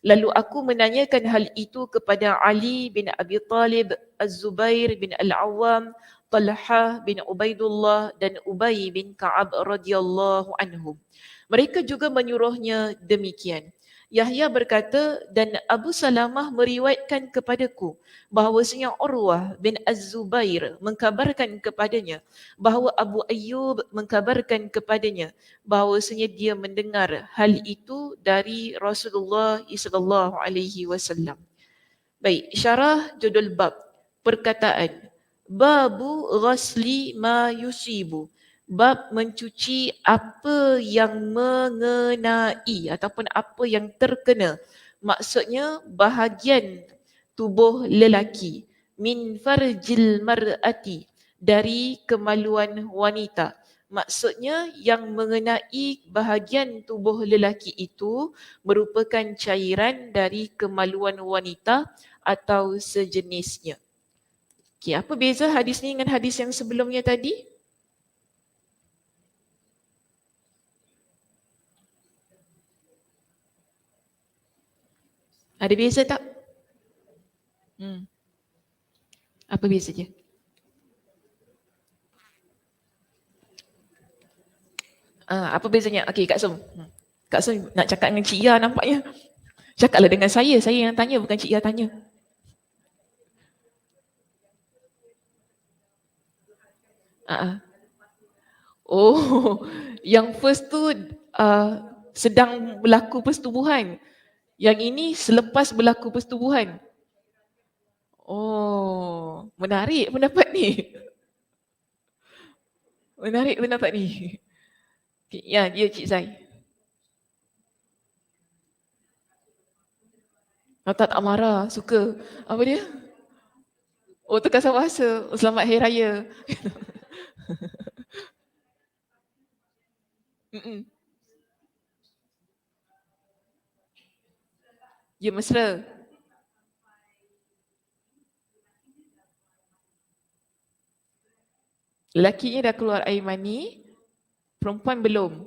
Lalu aku menanyakan hal itu kepada Ali bin Abi Talib, Az-Zubair bin Al-Awwam, Talhah bin Ubaidullah dan Ubay bin Ka'ab radhiyallahu anhum. Mereka juga menyuruhnya demikian. Yahya berkata, dan Abu Salamah meriwayatkan kepadaku bahawasanya Urwah bin Az-Zubair mengkabarkan kepadanya bahawa Abu Ayyub mengkabarkan kepadanya bahawasanya dia mendengar hal itu dari Rasulullah sallallahu alaihi wasallam. Baik, syarah judul bab. Perkataan babu ghasli ma yusibu. Bab mencuci apa yang mengenai ataupun apa yang terkena. Maksudnya bahagian tubuh lelaki. Min farjil mar'ati. Dari kemaluan wanita. Maksudnya yang mengenai bahagian tubuh lelaki itu merupakan cairan dari kemaluan wanita atau sejenisnya. Okey, apa beza hadis ni dengan hadis yang sebelumnya tadi? Ada beza tak? Apa bezanya? Apa bezanya? Okey, Kak Som. Kak Som nak cakap dengan Cik Ia nampaknya. Cakaplah dengan saya yang tanya bukan Cik Ia tanya. Oh, yang first tu sedang berlaku persetubuhan. Yang ini selepas berlaku persetubuhan. Oh, menarik pendapat ni. Menarik pendapat ni. Okay, ya, dia Cik Zai. Tak marah, suka. Apa dia? Oh, tukar bahasa. Oh, selamat Hari Raya. Ya, mesra. Lelakinya dah keluar air mani, perempuan belum.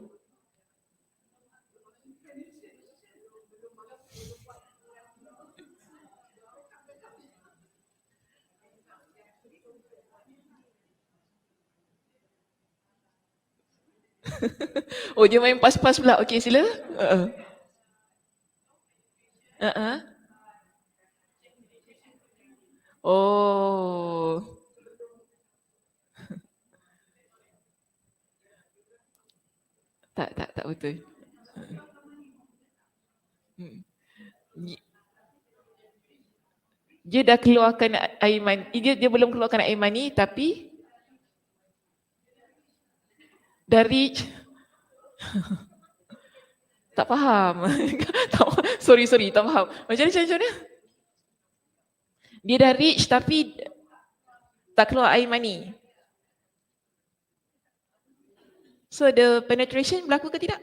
Oh, dia main pas-pas pula. Okey, sila. Oh. Tak betul. Dia dah keluarkan air mani. Dia belum keluarkan air mani tapi dari tak faham. sorry, tak faham. Macam mana? Dia dah reach tapi tak keluar air mani. So the penetration berlaku ke tidak?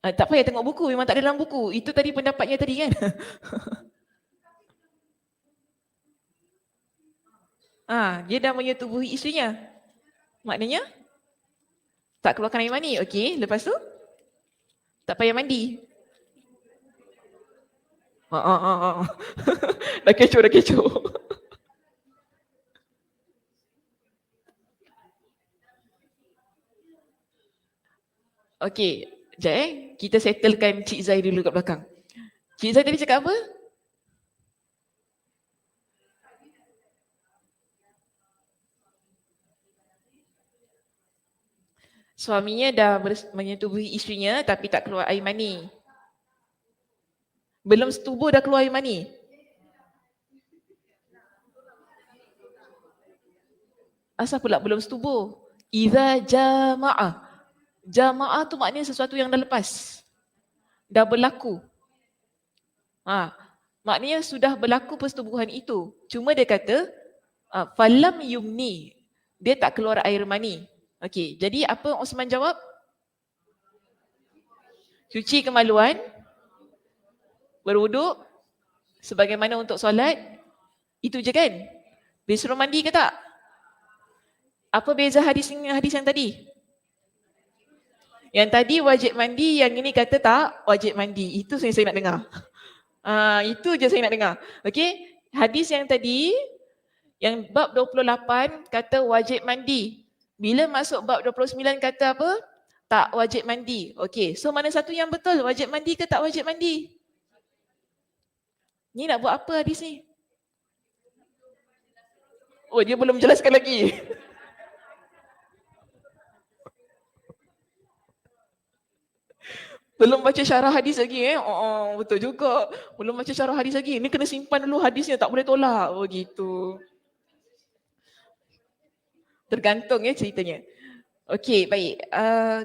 Tak payah tengok buku, memang tak ada dalam buku. Itu tadi pendapatnya tadi kan? Dia dah menyetubuhi isterinya. Maknanya tak keluarkan air mani. Okey, lepas tu tak payah mandi. Dah kecoh. Okey, sekejap kita settlekan Cik Zai dulu kat belakang. Cik Zai tadi cakap apa? Suaminya dah menyetubuhi isterinya tapi tak keluar air mani. Belum setubuh dah keluar air mani. Asal pula belum setubuh? Iza jama'ah. Jama'ah tu maknanya sesuatu yang dah lepas. Dah berlaku. Maknanya sudah berlaku persetubuhan itu. Cuma dia kata, falam yumni. Dia tak keluar air mani. Okey, jadi apa Osman jawab? Cuci kemaluan, berwuduk, sebagaimana untuk solat. Itu je kan? Dia suruh mandi ke tak? Apa beza hadis dengan hadis yang tadi? Yang tadi wajib mandi, yang ini kata tak wajib mandi. Itu saya nak dengar. Itu je saya nak dengar. Okey, hadis yang tadi, yang bab 28 kata wajib mandi. Bila masuk bab 29 kata apa? Tak wajib mandi. Okey, so mana satu yang betul? Wajib mandi ke tak wajib mandi? Ni nak buat apa hadis ni? Oh, dia belum jelaskan lagi. Belum baca syarah hadis lagi Oh, betul juga. Belum baca syarah hadis lagi. Ni kena simpan dulu hadisnya, tak boleh tolak. Oh gitu. Tergantung ceritanya. Okey, baik.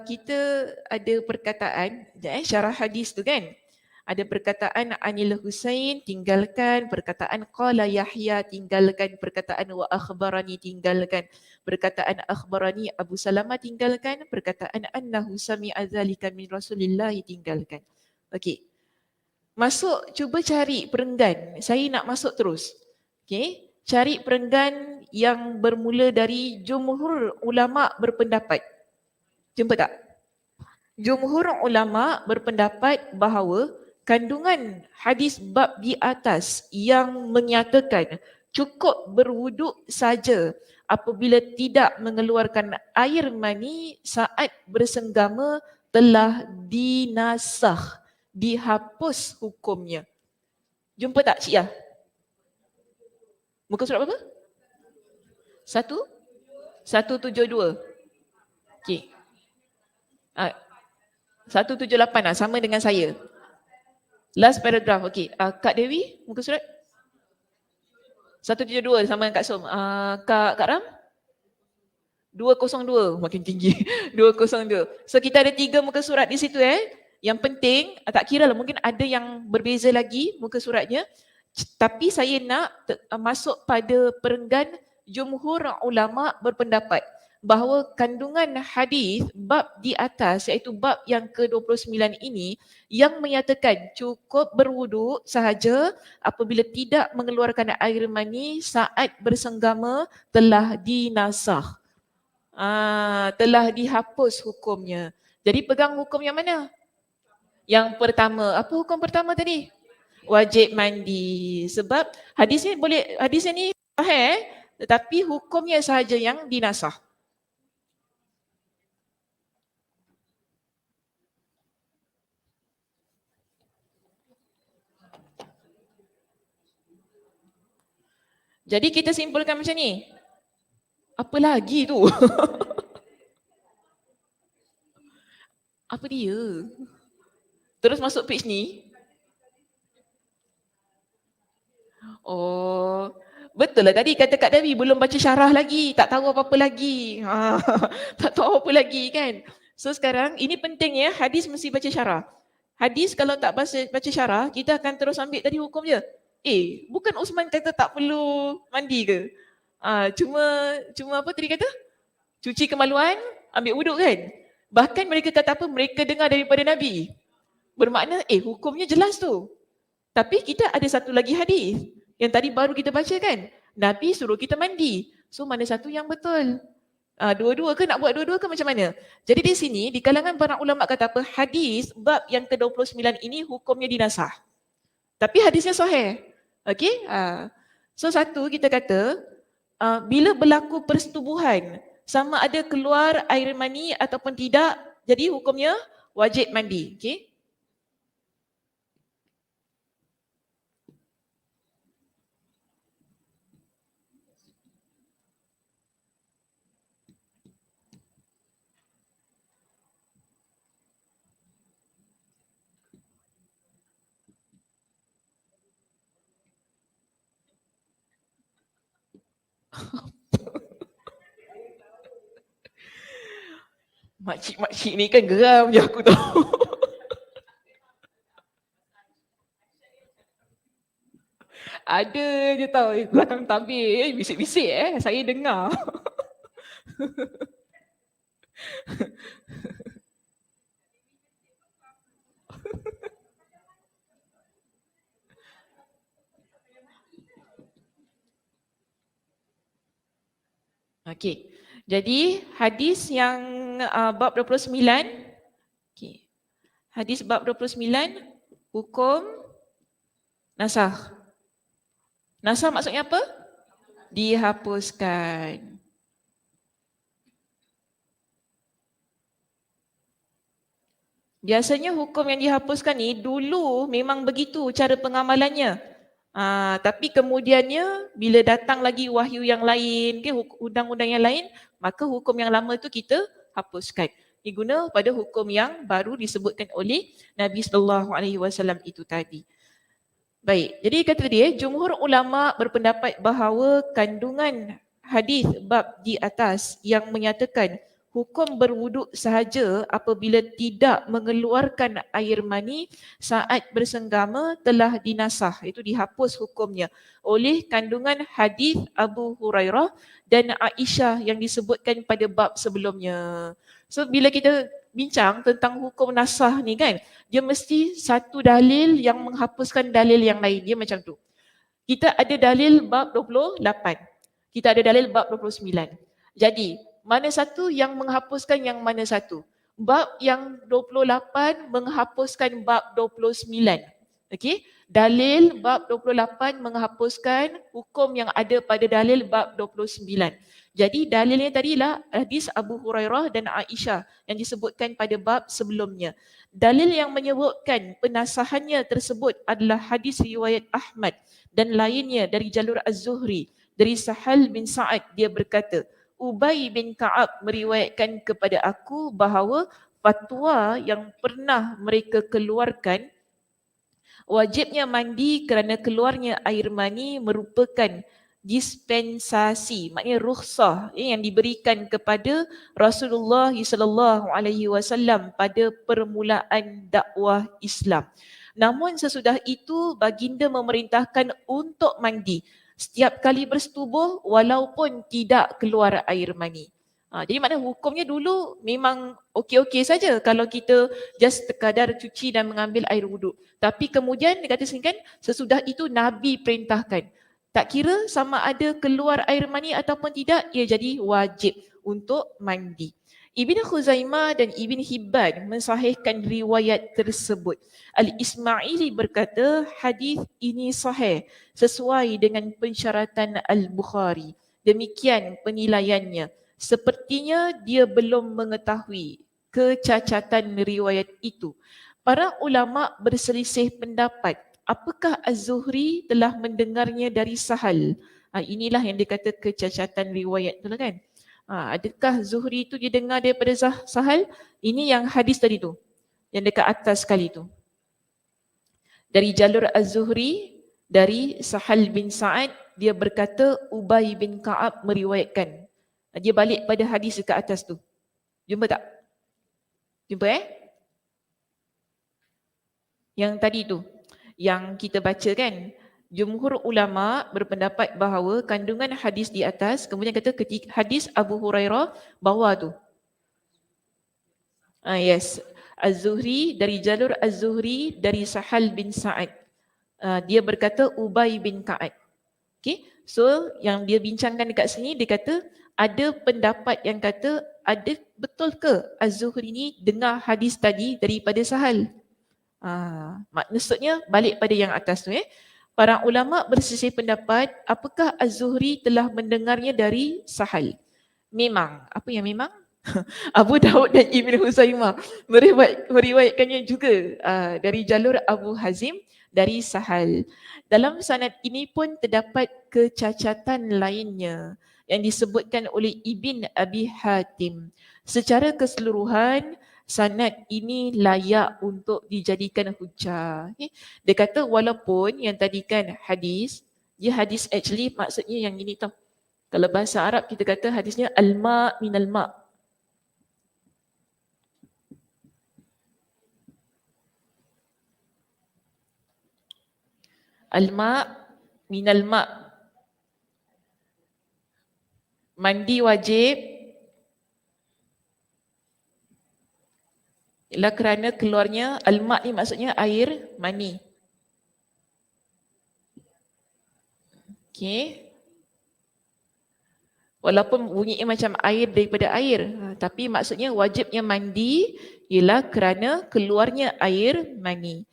Kita ada perkataan, syarah hadis tu kan. Ada perkataan Anil Husain, tinggalkan. Perkataan Qala Yahya, tinggalkan. Perkataan Wa akhbarani, tinggalkan. Perkataan akhbarani Abu Salamah, tinggalkan. Perkataan Annahu sami'a dzalika min Rasulillah, tinggalkan. Okey. Masuk, cuba cari perenggan. Saya nak masuk terus. Okey. Cari perenggan yang bermula dari jumhur ulama berpendapat. Jumpa tak? Jumhur ulama berpendapat bahawa kandungan hadis bab di atas yang menyatakan cukup berwuduk saja apabila tidak mengeluarkan air mani saat bersenggama telah dinasakh, dihapus hukumnya. Jumpa tak Cik Yah? Muka surat berapa? 172. Okey. 178 lah, sama dengan saya. Last paragraph, okey. Kak Dewi, muka surat? 172 sama dengan Kak Som. Kak Ram? 202, makin tinggi. 202. So kita ada 3 muka surat di situ Yang penting, tak kira lah, mungkin ada yang berbeza lagi muka suratnya. Tapi saya nak masuk pada perenggan jumhur ulama berpendapat bahawa kandungan hadis bab di atas, iaitu bab yang ke-29 ini, yang menyatakan cukup berwuduk sahaja apabila tidak mengeluarkan air mani saat bersenggama telah dinasakh. Telah dihapus hukumnya. Jadi pegang hukum yang mana? Yang pertama. Apa hukum pertama tadi? Wajib mandi. Sebab hadisnya ni sahih, tetapi hukumnya sahaja yang dinasakh. Jadi kita simpulkan macam ni. Apa lagi tu? Apa dia? Terus masuk page ni. Oh, betul lah tadi kata Kak Dewi belum baca syarah lagi, tak tahu apa-apa lagi. Tak tahu apa lagi kan. So sekarang ini penting hadis mesti baca syarah. Hadis kalau tak baca syarah, kita akan terus ambil tadi hukum je. Bukan Osman kata tak perlu mandi ke? Cuma apa tadi kata? Cuci kemaluan, ambil wuduk kan? Bahkan mereka kata apa? Mereka dengar daripada Nabi. Bermakna hukumnya jelas tu. Tapi kita ada satu lagi hadis yang tadi baru kita baca kan. Nabi suruh kita mandi. So mana satu yang betul? Dua-dua ke, nak buat dua-dua ke macam mana? Jadi di sini di kalangan para ulama kata apa? Hadis bab yang ke-29 ini hukumnya dinasakh. Tapi hadisnya sahih. Okey? So satu kita kata bila berlaku persetubuhan sama ada keluar air mani ataupun tidak, jadi hukumnya wajib mandi. Okey? Makcik-makcik ni kan geram je aku tahu. Ada je tau belakang tabir bisik-bisik saya dengar. Okey. Jadi hadis yang bab 29. Okey. Hadis bab 29 hukum nasakh. Nasakh maksudnya apa? Dihapuskan. Biasanya hukum yang dihapuskan ni dulu memang begitu cara pengamalannya. Tapi kemudiannya bila datang lagi wahyu yang lain, undang-undang yang lain, maka hukum yang lama tu kita hapuskan. Diguna pada hukum yang baru disebutkan oleh Nabi sallallahu alaihi wasallam itu tadi. Baik, jadi kata dia, jumhur ulama berpendapat bahawa kandungan hadis bab di atas yang menyatakan hukum berwuduk sahaja apabila tidak mengeluarkan air mani saat bersenggama telah dinasah. Itu dihapus hukumnya oleh kandungan hadis Abu Hurairah dan Aisyah yang disebutkan pada bab sebelumnya. So bila kita bincang tentang hukum nasah ni kan, dia mesti satu dalil yang menghapuskan dalil yang lain. Dia macam tu. Kita ada dalil bab 28. Kita ada dalil bab 29. Jadi, mana satu yang menghapuskan yang mana satu? Bab yang 28 menghapuskan bab 29. Okey? Dalil bab 28 menghapuskan hukum yang ada pada dalil bab 29. Jadi dalilnya tadilah hadis Abu Hurairah dan Aisyah yang disebutkan pada bab sebelumnya. Dalil yang menyebutkan penasahannya tersebut adalah hadis riwayat Ahmad dan lainnya dari jalur Az-Zuhri dari Sahal bin Sa'ad. Dia berkata, Ubay bin Ka'ab meriwayatkan kepada aku bahawa fatwa yang pernah mereka keluarkan wajibnya mandi kerana keluarnya air mani merupakan dispensasi, maknanya rukhsah yang diberikan kepada Rasulullah sallallahu alaihi wasallam pada permulaan dakwah Islam. Namun sesudah itu baginda memerintahkan untuk mandi setiap kali bersetubuh walaupun tidak keluar air mani. Jadi maknanya hukumnya dulu memang okey-okey saja kalau kita just sekadar cuci dan mengambil air wuduk. Tapi kemudian dia kata sini kan, sesudah itu Nabi perintahkan. Tak kira sama ada keluar air mani ataupun tidak, ia jadi wajib untuk mandi. Ibn Khuzaimah dan Ibn Hibban mensahihkan riwayat tersebut. Al-Ismaili berkata, hadis ini sahih sesuai dengan pensyaratan Al-Bukhari. Demikian penilaiannya. Sepertinya dia belum mengetahui kecacatan riwayat itu. Para ulama berselisih pendapat apakah Az-Zuhri telah mendengarnya dari Sahal. Inilah yang dikata kecacatan riwayat tu lah kan. Adakah Zuhri itu dia dengar daripada Sahal? Ini yang hadis tadi tu, yang dekat atas sekali tu. Dari jalur Az-Zuhri, dari Sahal bin Sa'ad, dia berkata Ubay bin Ka'ab meriwayatkan. Dia balik pada hadis dekat atas tu. Jumpa tak? Jumpa Yang tadi tu, yang kita baca kan. Jumhur ulama berpendapat bahawa kandungan hadis di atas, kemudian kata ketika hadis Abu Hurairah bawah tu. Yes. Az-Zuhri, dari jalur Az-Zuhri dari Sahal bin Sa'ad. Dia berkata Ubay bin Ka'ab. Okay. So yang dia bincangkan dekat sini, dia kata ada pendapat yang kata ada betul ke Az-Zuhri ni dengar hadis tadi daripada Sahal? Maksudnya balik pada yang atas tu. Para ulama bersisih pendapat apakah Az-Zuhri telah mendengarnya dari Sahal. Memang. Apa yang memang? Abu Daud dan Ibn Huzaimah meriwayatkannya juga dari jalur Abu Hazim dari Sahal. Dalam sanad ini pun terdapat kecacatan lainnya yang disebutkan oleh Ibn Abi Hatim. Secara keseluruhan, sanad ini layak untuk dijadikan hujah. Dia kata walaupun yang tadi kan hadis, dia hadis actually maksudnya yang ini tau. Kalau bahasa Arab kita kata hadisnya al-ma' minal ma'. Al-ma' minal ma'. Mandi wajib ialah kerana keluarnya al-ma' ni maksudnya air mani. Okey. Walaupun bunyinya macam air daripada air, tapi maksudnya wajibnya mandi ialah kerana keluarnya air mani.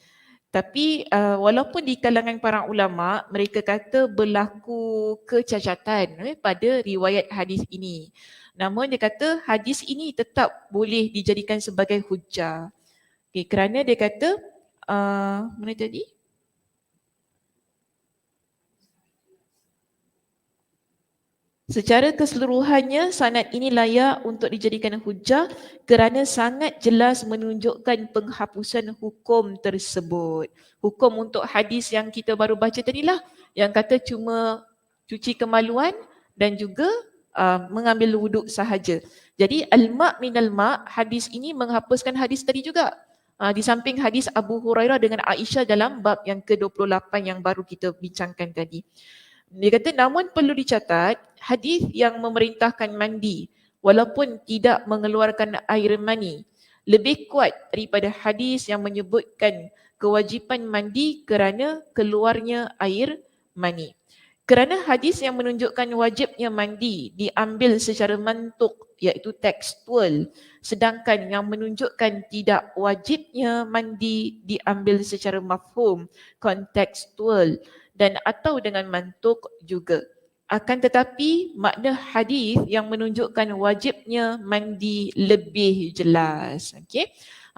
Tapi walaupun di kalangan para ulama mereka kata berlaku kecacatan pada riwayat hadis ini. Namun dia kata hadis ini tetap boleh dijadikan sebagai hujah. Okay, kerana dia kata, mana tadi? Secara keseluruhannya, sanad ini layak untuk dijadikan hujah kerana sangat jelas menunjukkan penghapusan hukum tersebut. Hukum untuk hadis yang kita baru baca tadilah, yang kata cuma cuci kemaluan dan juga mengambil wuduk sahaja. Jadi al-ma' minal ma', hadis ini menghapuskan hadis tadi juga. Di samping hadis Abu Hurairah dengan Aisyah dalam bab yang ke-28 yang baru kita bincangkan tadi. Dia kata namun perlu dicatat, hadis yang memerintahkan mandi walaupun tidak mengeluarkan air mani lebih kuat daripada hadis yang menyebutkan kewajipan mandi kerana keluarnya air mani. Kerana hadis yang menunjukkan wajibnya mandi diambil secara mantuk iaitu tekstual, sedangkan yang menunjukkan tidak wajibnya mandi diambil secara mafhum, kontekstual dan atau dengan mantuk juga. Akan tetapi makna hadis yang menunjukkan wajibnya mandi lebih jelas. Okey.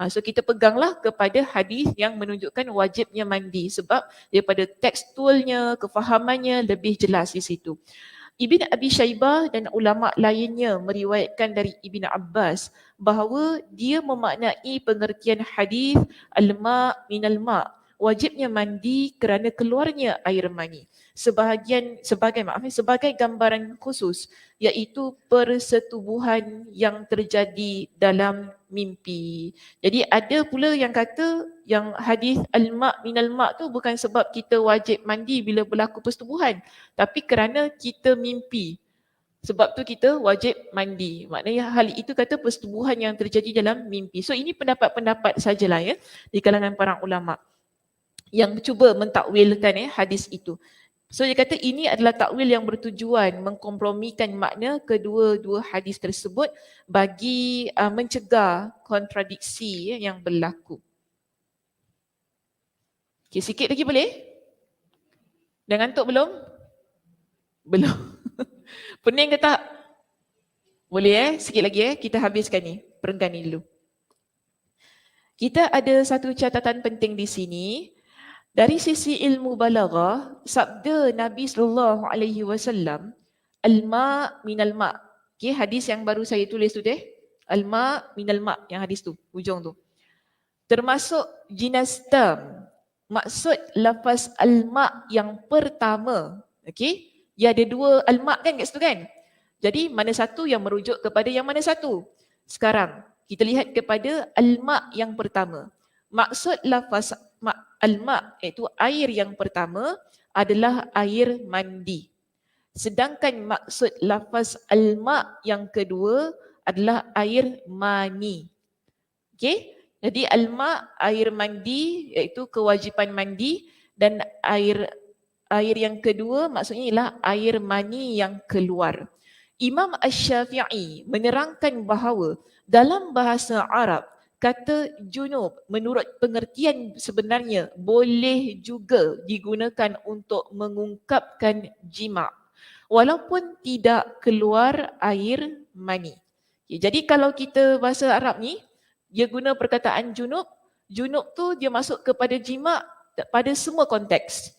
So kita peganglah kepada hadis yang menunjukkan wajibnya mandi sebab daripada tekstualnya, kefahamannya lebih jelas di situ. Ibn Abi Shaybah dan ulama lainnya meriwayatkan dari Ibn Abbas bahawa dia memaknai pengertian hadis al-ma' minal ma', wajibnya mandi kerana keluarnya air mani. Sebagai gambaran khusus iaitu persetubuhan yang terjadi dalam mimpi. Jadi ada pula yang kata yang hadis al-ma' minal ma' tu bukan sebab kita wajib mandi bila berlaku persetubuhan, tapi kerana kita mimpi. Sebab tu kita wajib mandi. Maknanya hal itu kata persetubuhan yang terjadi dalam mimpi. So ini pendapat-pendapat sajalah ya di kalangan para ulama yang cuba mentakwilkan hadis itu. So dia kata ini adalah takwil yang bertujuan mengkompromikan makna kedua-dua hadis tersebut bagi mencegah kontradiksi yang berlaku. Okay, sikit lagi boleh? Dah ngantuk belum? Belum. Pening ke tak? Boleh sikit lagi kita habiskan ni. Perenggan ni dulu. Kita ada satu catatan penting di sini. Dari sisi ilmu balaghah, sabda Nabi SAW, al-ma' minal ma'. Okay, hadis yang baru saya tulis tu al-ma' minal ma', yang hadis tu, hujung tu. Termasuk jinas tam. Maksud lafaz al-ma' yang pertama. Okay, ya ada dua al-ma' kan kat situ kan? Jadi mana satu yang merujuk kepada yang mana satu? Sekarang kita lihat kepada al-ma' yang pertama. Maksud lafaz al-ma' iaitu air yang pertama adalah air mandi. Sedangkan maksud lafaz al-ma' yang kedua adalah air mani. Okey? Jadi al-ma' air mandi iaitu kewajipan mandi dan air yang kedua maksudnya ialah air mani yang keluar. Imam Asy-Syafi'i menerangkan bahawa dalam bahasa Arab kata junub menurut pengertian sebenarnya boleh juga digunakan untuk mengungkapkan jima' walaupun tidak keluar air mani. Jadi kalau kita bahasa Arab ni, dia guna perkataan junub, junub tu dia masuk kepada jima' pada semua konteks.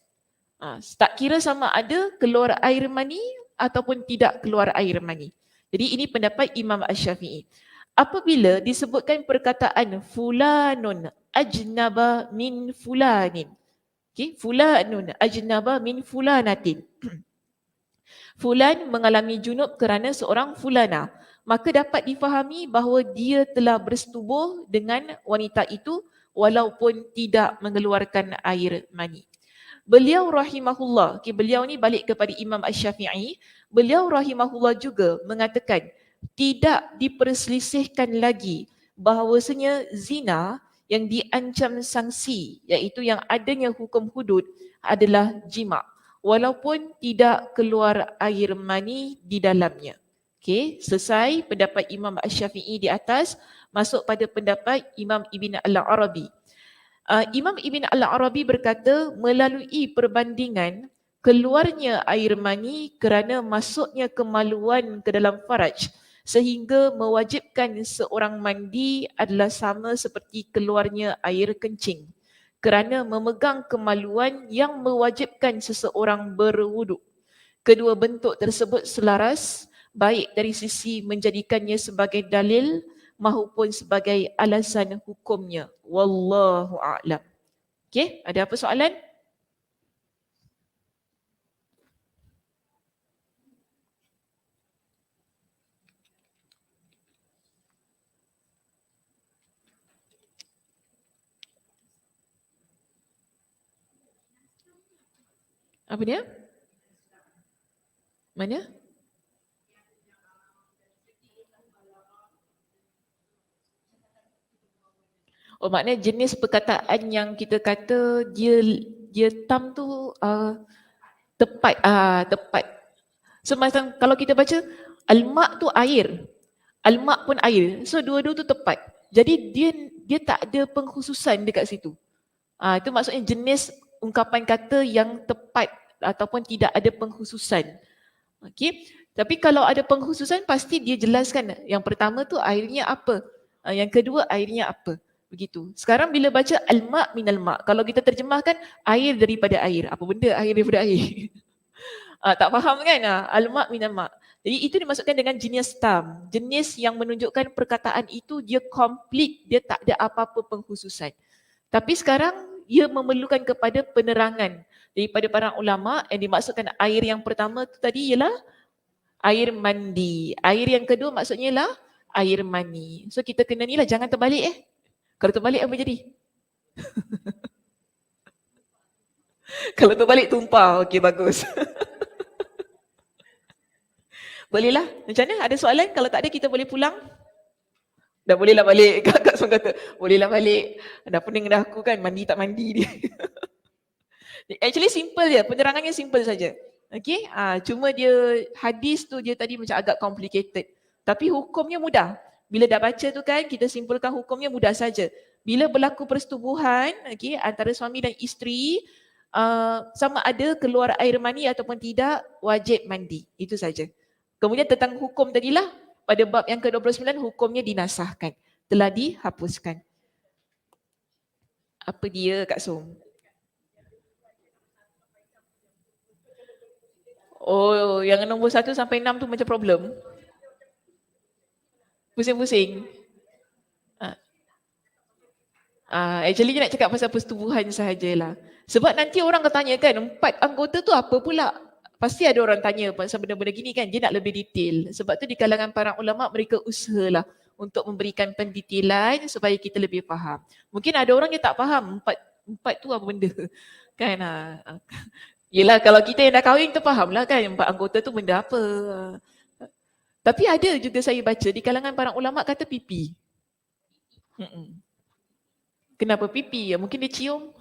Tak kira sama ada keluar air mani ataupun tidak keluar air mani. Jadi ini pendapat Imam Asy-Syafi'i. Apabila disebutkan perkataan fulanun ajnaba min fulanin. Okay, fulanun ajnaba min fulanatin. Fulan mengalami junub kerana seorang fulana. Maka dapat difahami bahawa dia telah bersetubuh dengan wanita itu walaupun tidak mengeluarkan air mani. Beliau rahimahullah, beliau ni balik kepada Imam Asy-Syafi'i, beliau rahimahullah juga mengatakan tidak diperselisihkan lagi bahawasanya zina yang diancam sanksi iaitu yang adanya hukum hudud adalah jima' walaupun tidak keluar air mani di dalamnya. Okey, selesai pendapat Imam Asy-Syafi'i di atas, masuk pada pendapat Imam Ibn Al-Arabi. Imam Ibn Al-Arabi berkata melalui perbandingan keluarnya air mani kerana masuknya kemaluan ke dalam faraj sehingga mewajibkan seorang mandi adalah sama seperti keluarnya air kencing kerana memegang kemaluan yang mewajibkan seseorang berwuduk. Kedua bentuk tersebut selaras baik dari sisi menjadikannya sebagai dalil maupun sebagai alasan hukumnya. Wallahu a'lam. Okey, ada apa soalan? Apa dia? Mana? Oh, maknanya jenis perkataan yang kita kata dia tam tu tepat, tepat. So macam kalau kita baca al-ma' tu air, al-ma' pun air. So dua-dua tu tepat. Jadi dia tak ada pengkhususan dekat situ. Itu maksudnya jenis ungkapan kata yang tepat ataupun tidak ada pengkhususan. Okey. Tapi kalau ada pengkhususan pasti dia jelaskan. Yang pertama tu airnya apa? Yang kedua airnya apa? Begitu. Sekarang bila baca al-ma' minal ma', kalau kita terjemahkan air daripada air. Apa benda air daripada air? Tak faham kan? Al-ma' minal ma'. Jadi itu dimaksudkan dengan jenis tam. Jenis yang menunjukkan perkataan itu dia komplit, dia tak ada apa-apa pengkhususan. Tapi sekarang ia memerlukan kepada penerangan daripada para ulama yang dimaksudkan air yang pertama tu tadi ialah air mandi. Air yang kedua maksudnya ialah air mani. So kita kena ni lah, jangan terbalik. Kalau terbalik apa jadi? Kalau terbalik tumpah. Okey, bagus. Bolehlah. Macam mana? Ada soalan? Kalau tak ada kita boleh pulang. Dah bolehlah balik. Kakak semua kata, bolehlah balik. Dah pening dah aku kan, mandi tak mandi dia. Actually simple je, penerangannya simple saja. Okay, cuma dia hadis tu dia tadi macam agak complicated. Tapi hukumnya mudah. Bila dah baca tu kan, kita simpulkan hukumnya mudah saja. Bila berlaku persetubuhan, okay, antara suami dan isteri, sama ada keluar air mani ataupun tidak, wajib mandi. Itu saja. Kemudian tentang hukum tadilah, pada bab yang ke-29 hukumnya dinasahkan. Telah dihapuskan. Apa dia Kak Som? Oh, yang nombor 1 sampai 6 tu macam problem. Pusing-pusing. Actually dia nak cakap pasal persetubuhan sahajalah. Sebab nanti orang akan tanya kan, 4 anggota tu apa pula? Pasti ada orang tanya pasal benda-benda gini kan, dia nak lebih detail. Sebab tu di kalangan para ulama mereka usahalah untuk memberikan pendetailan supaya kita lebih faham. Mungkin ada orang yang tak faham 4 tu apa benda. Kan? Yelah kalau kita yang dah kahwin tu faham lah kan 4 anggota tu benda apa. Tapi ada juga saya baca di kalangan para ulama kata pipi. Kenapa pipi? Ya, mungkin dia cium.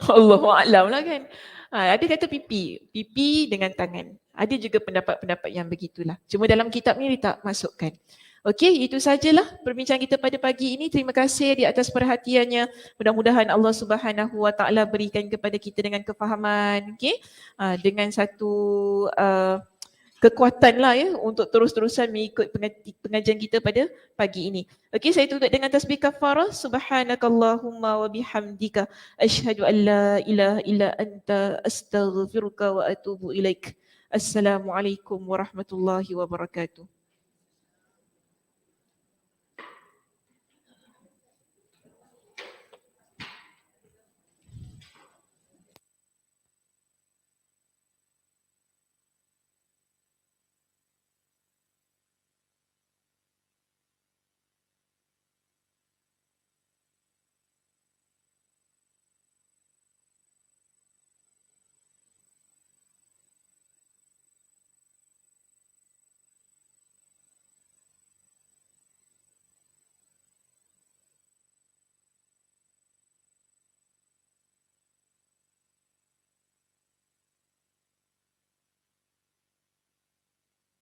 Allahuaklam lah kan. Ada kata pipi. Pipi dengan tangan. Ada juga pendapat-pendapat yang begitulah. Cuma dalam kitab ni dia tak masukkan. Okey, itu sajalah perbincangan kita pada pagi ini. Terima kasih di atas perhatiannya. Mudah-mudahan Allah Subhanahu Wa Taala berikan kepada kita dengan kefahaman, okey, dengan satu kekuatan lah ya untuk terus-terusan mengikut pengajian kita pada pagi ini. Okey, saya tutup dengan tasbih kafarah. Subhanakallahumma wa bihamdika asyhadu an la ilaha illa anta astaghfiruka wa atubu ilaik. Assalamualaikum warahmatullahi wabarakatuh.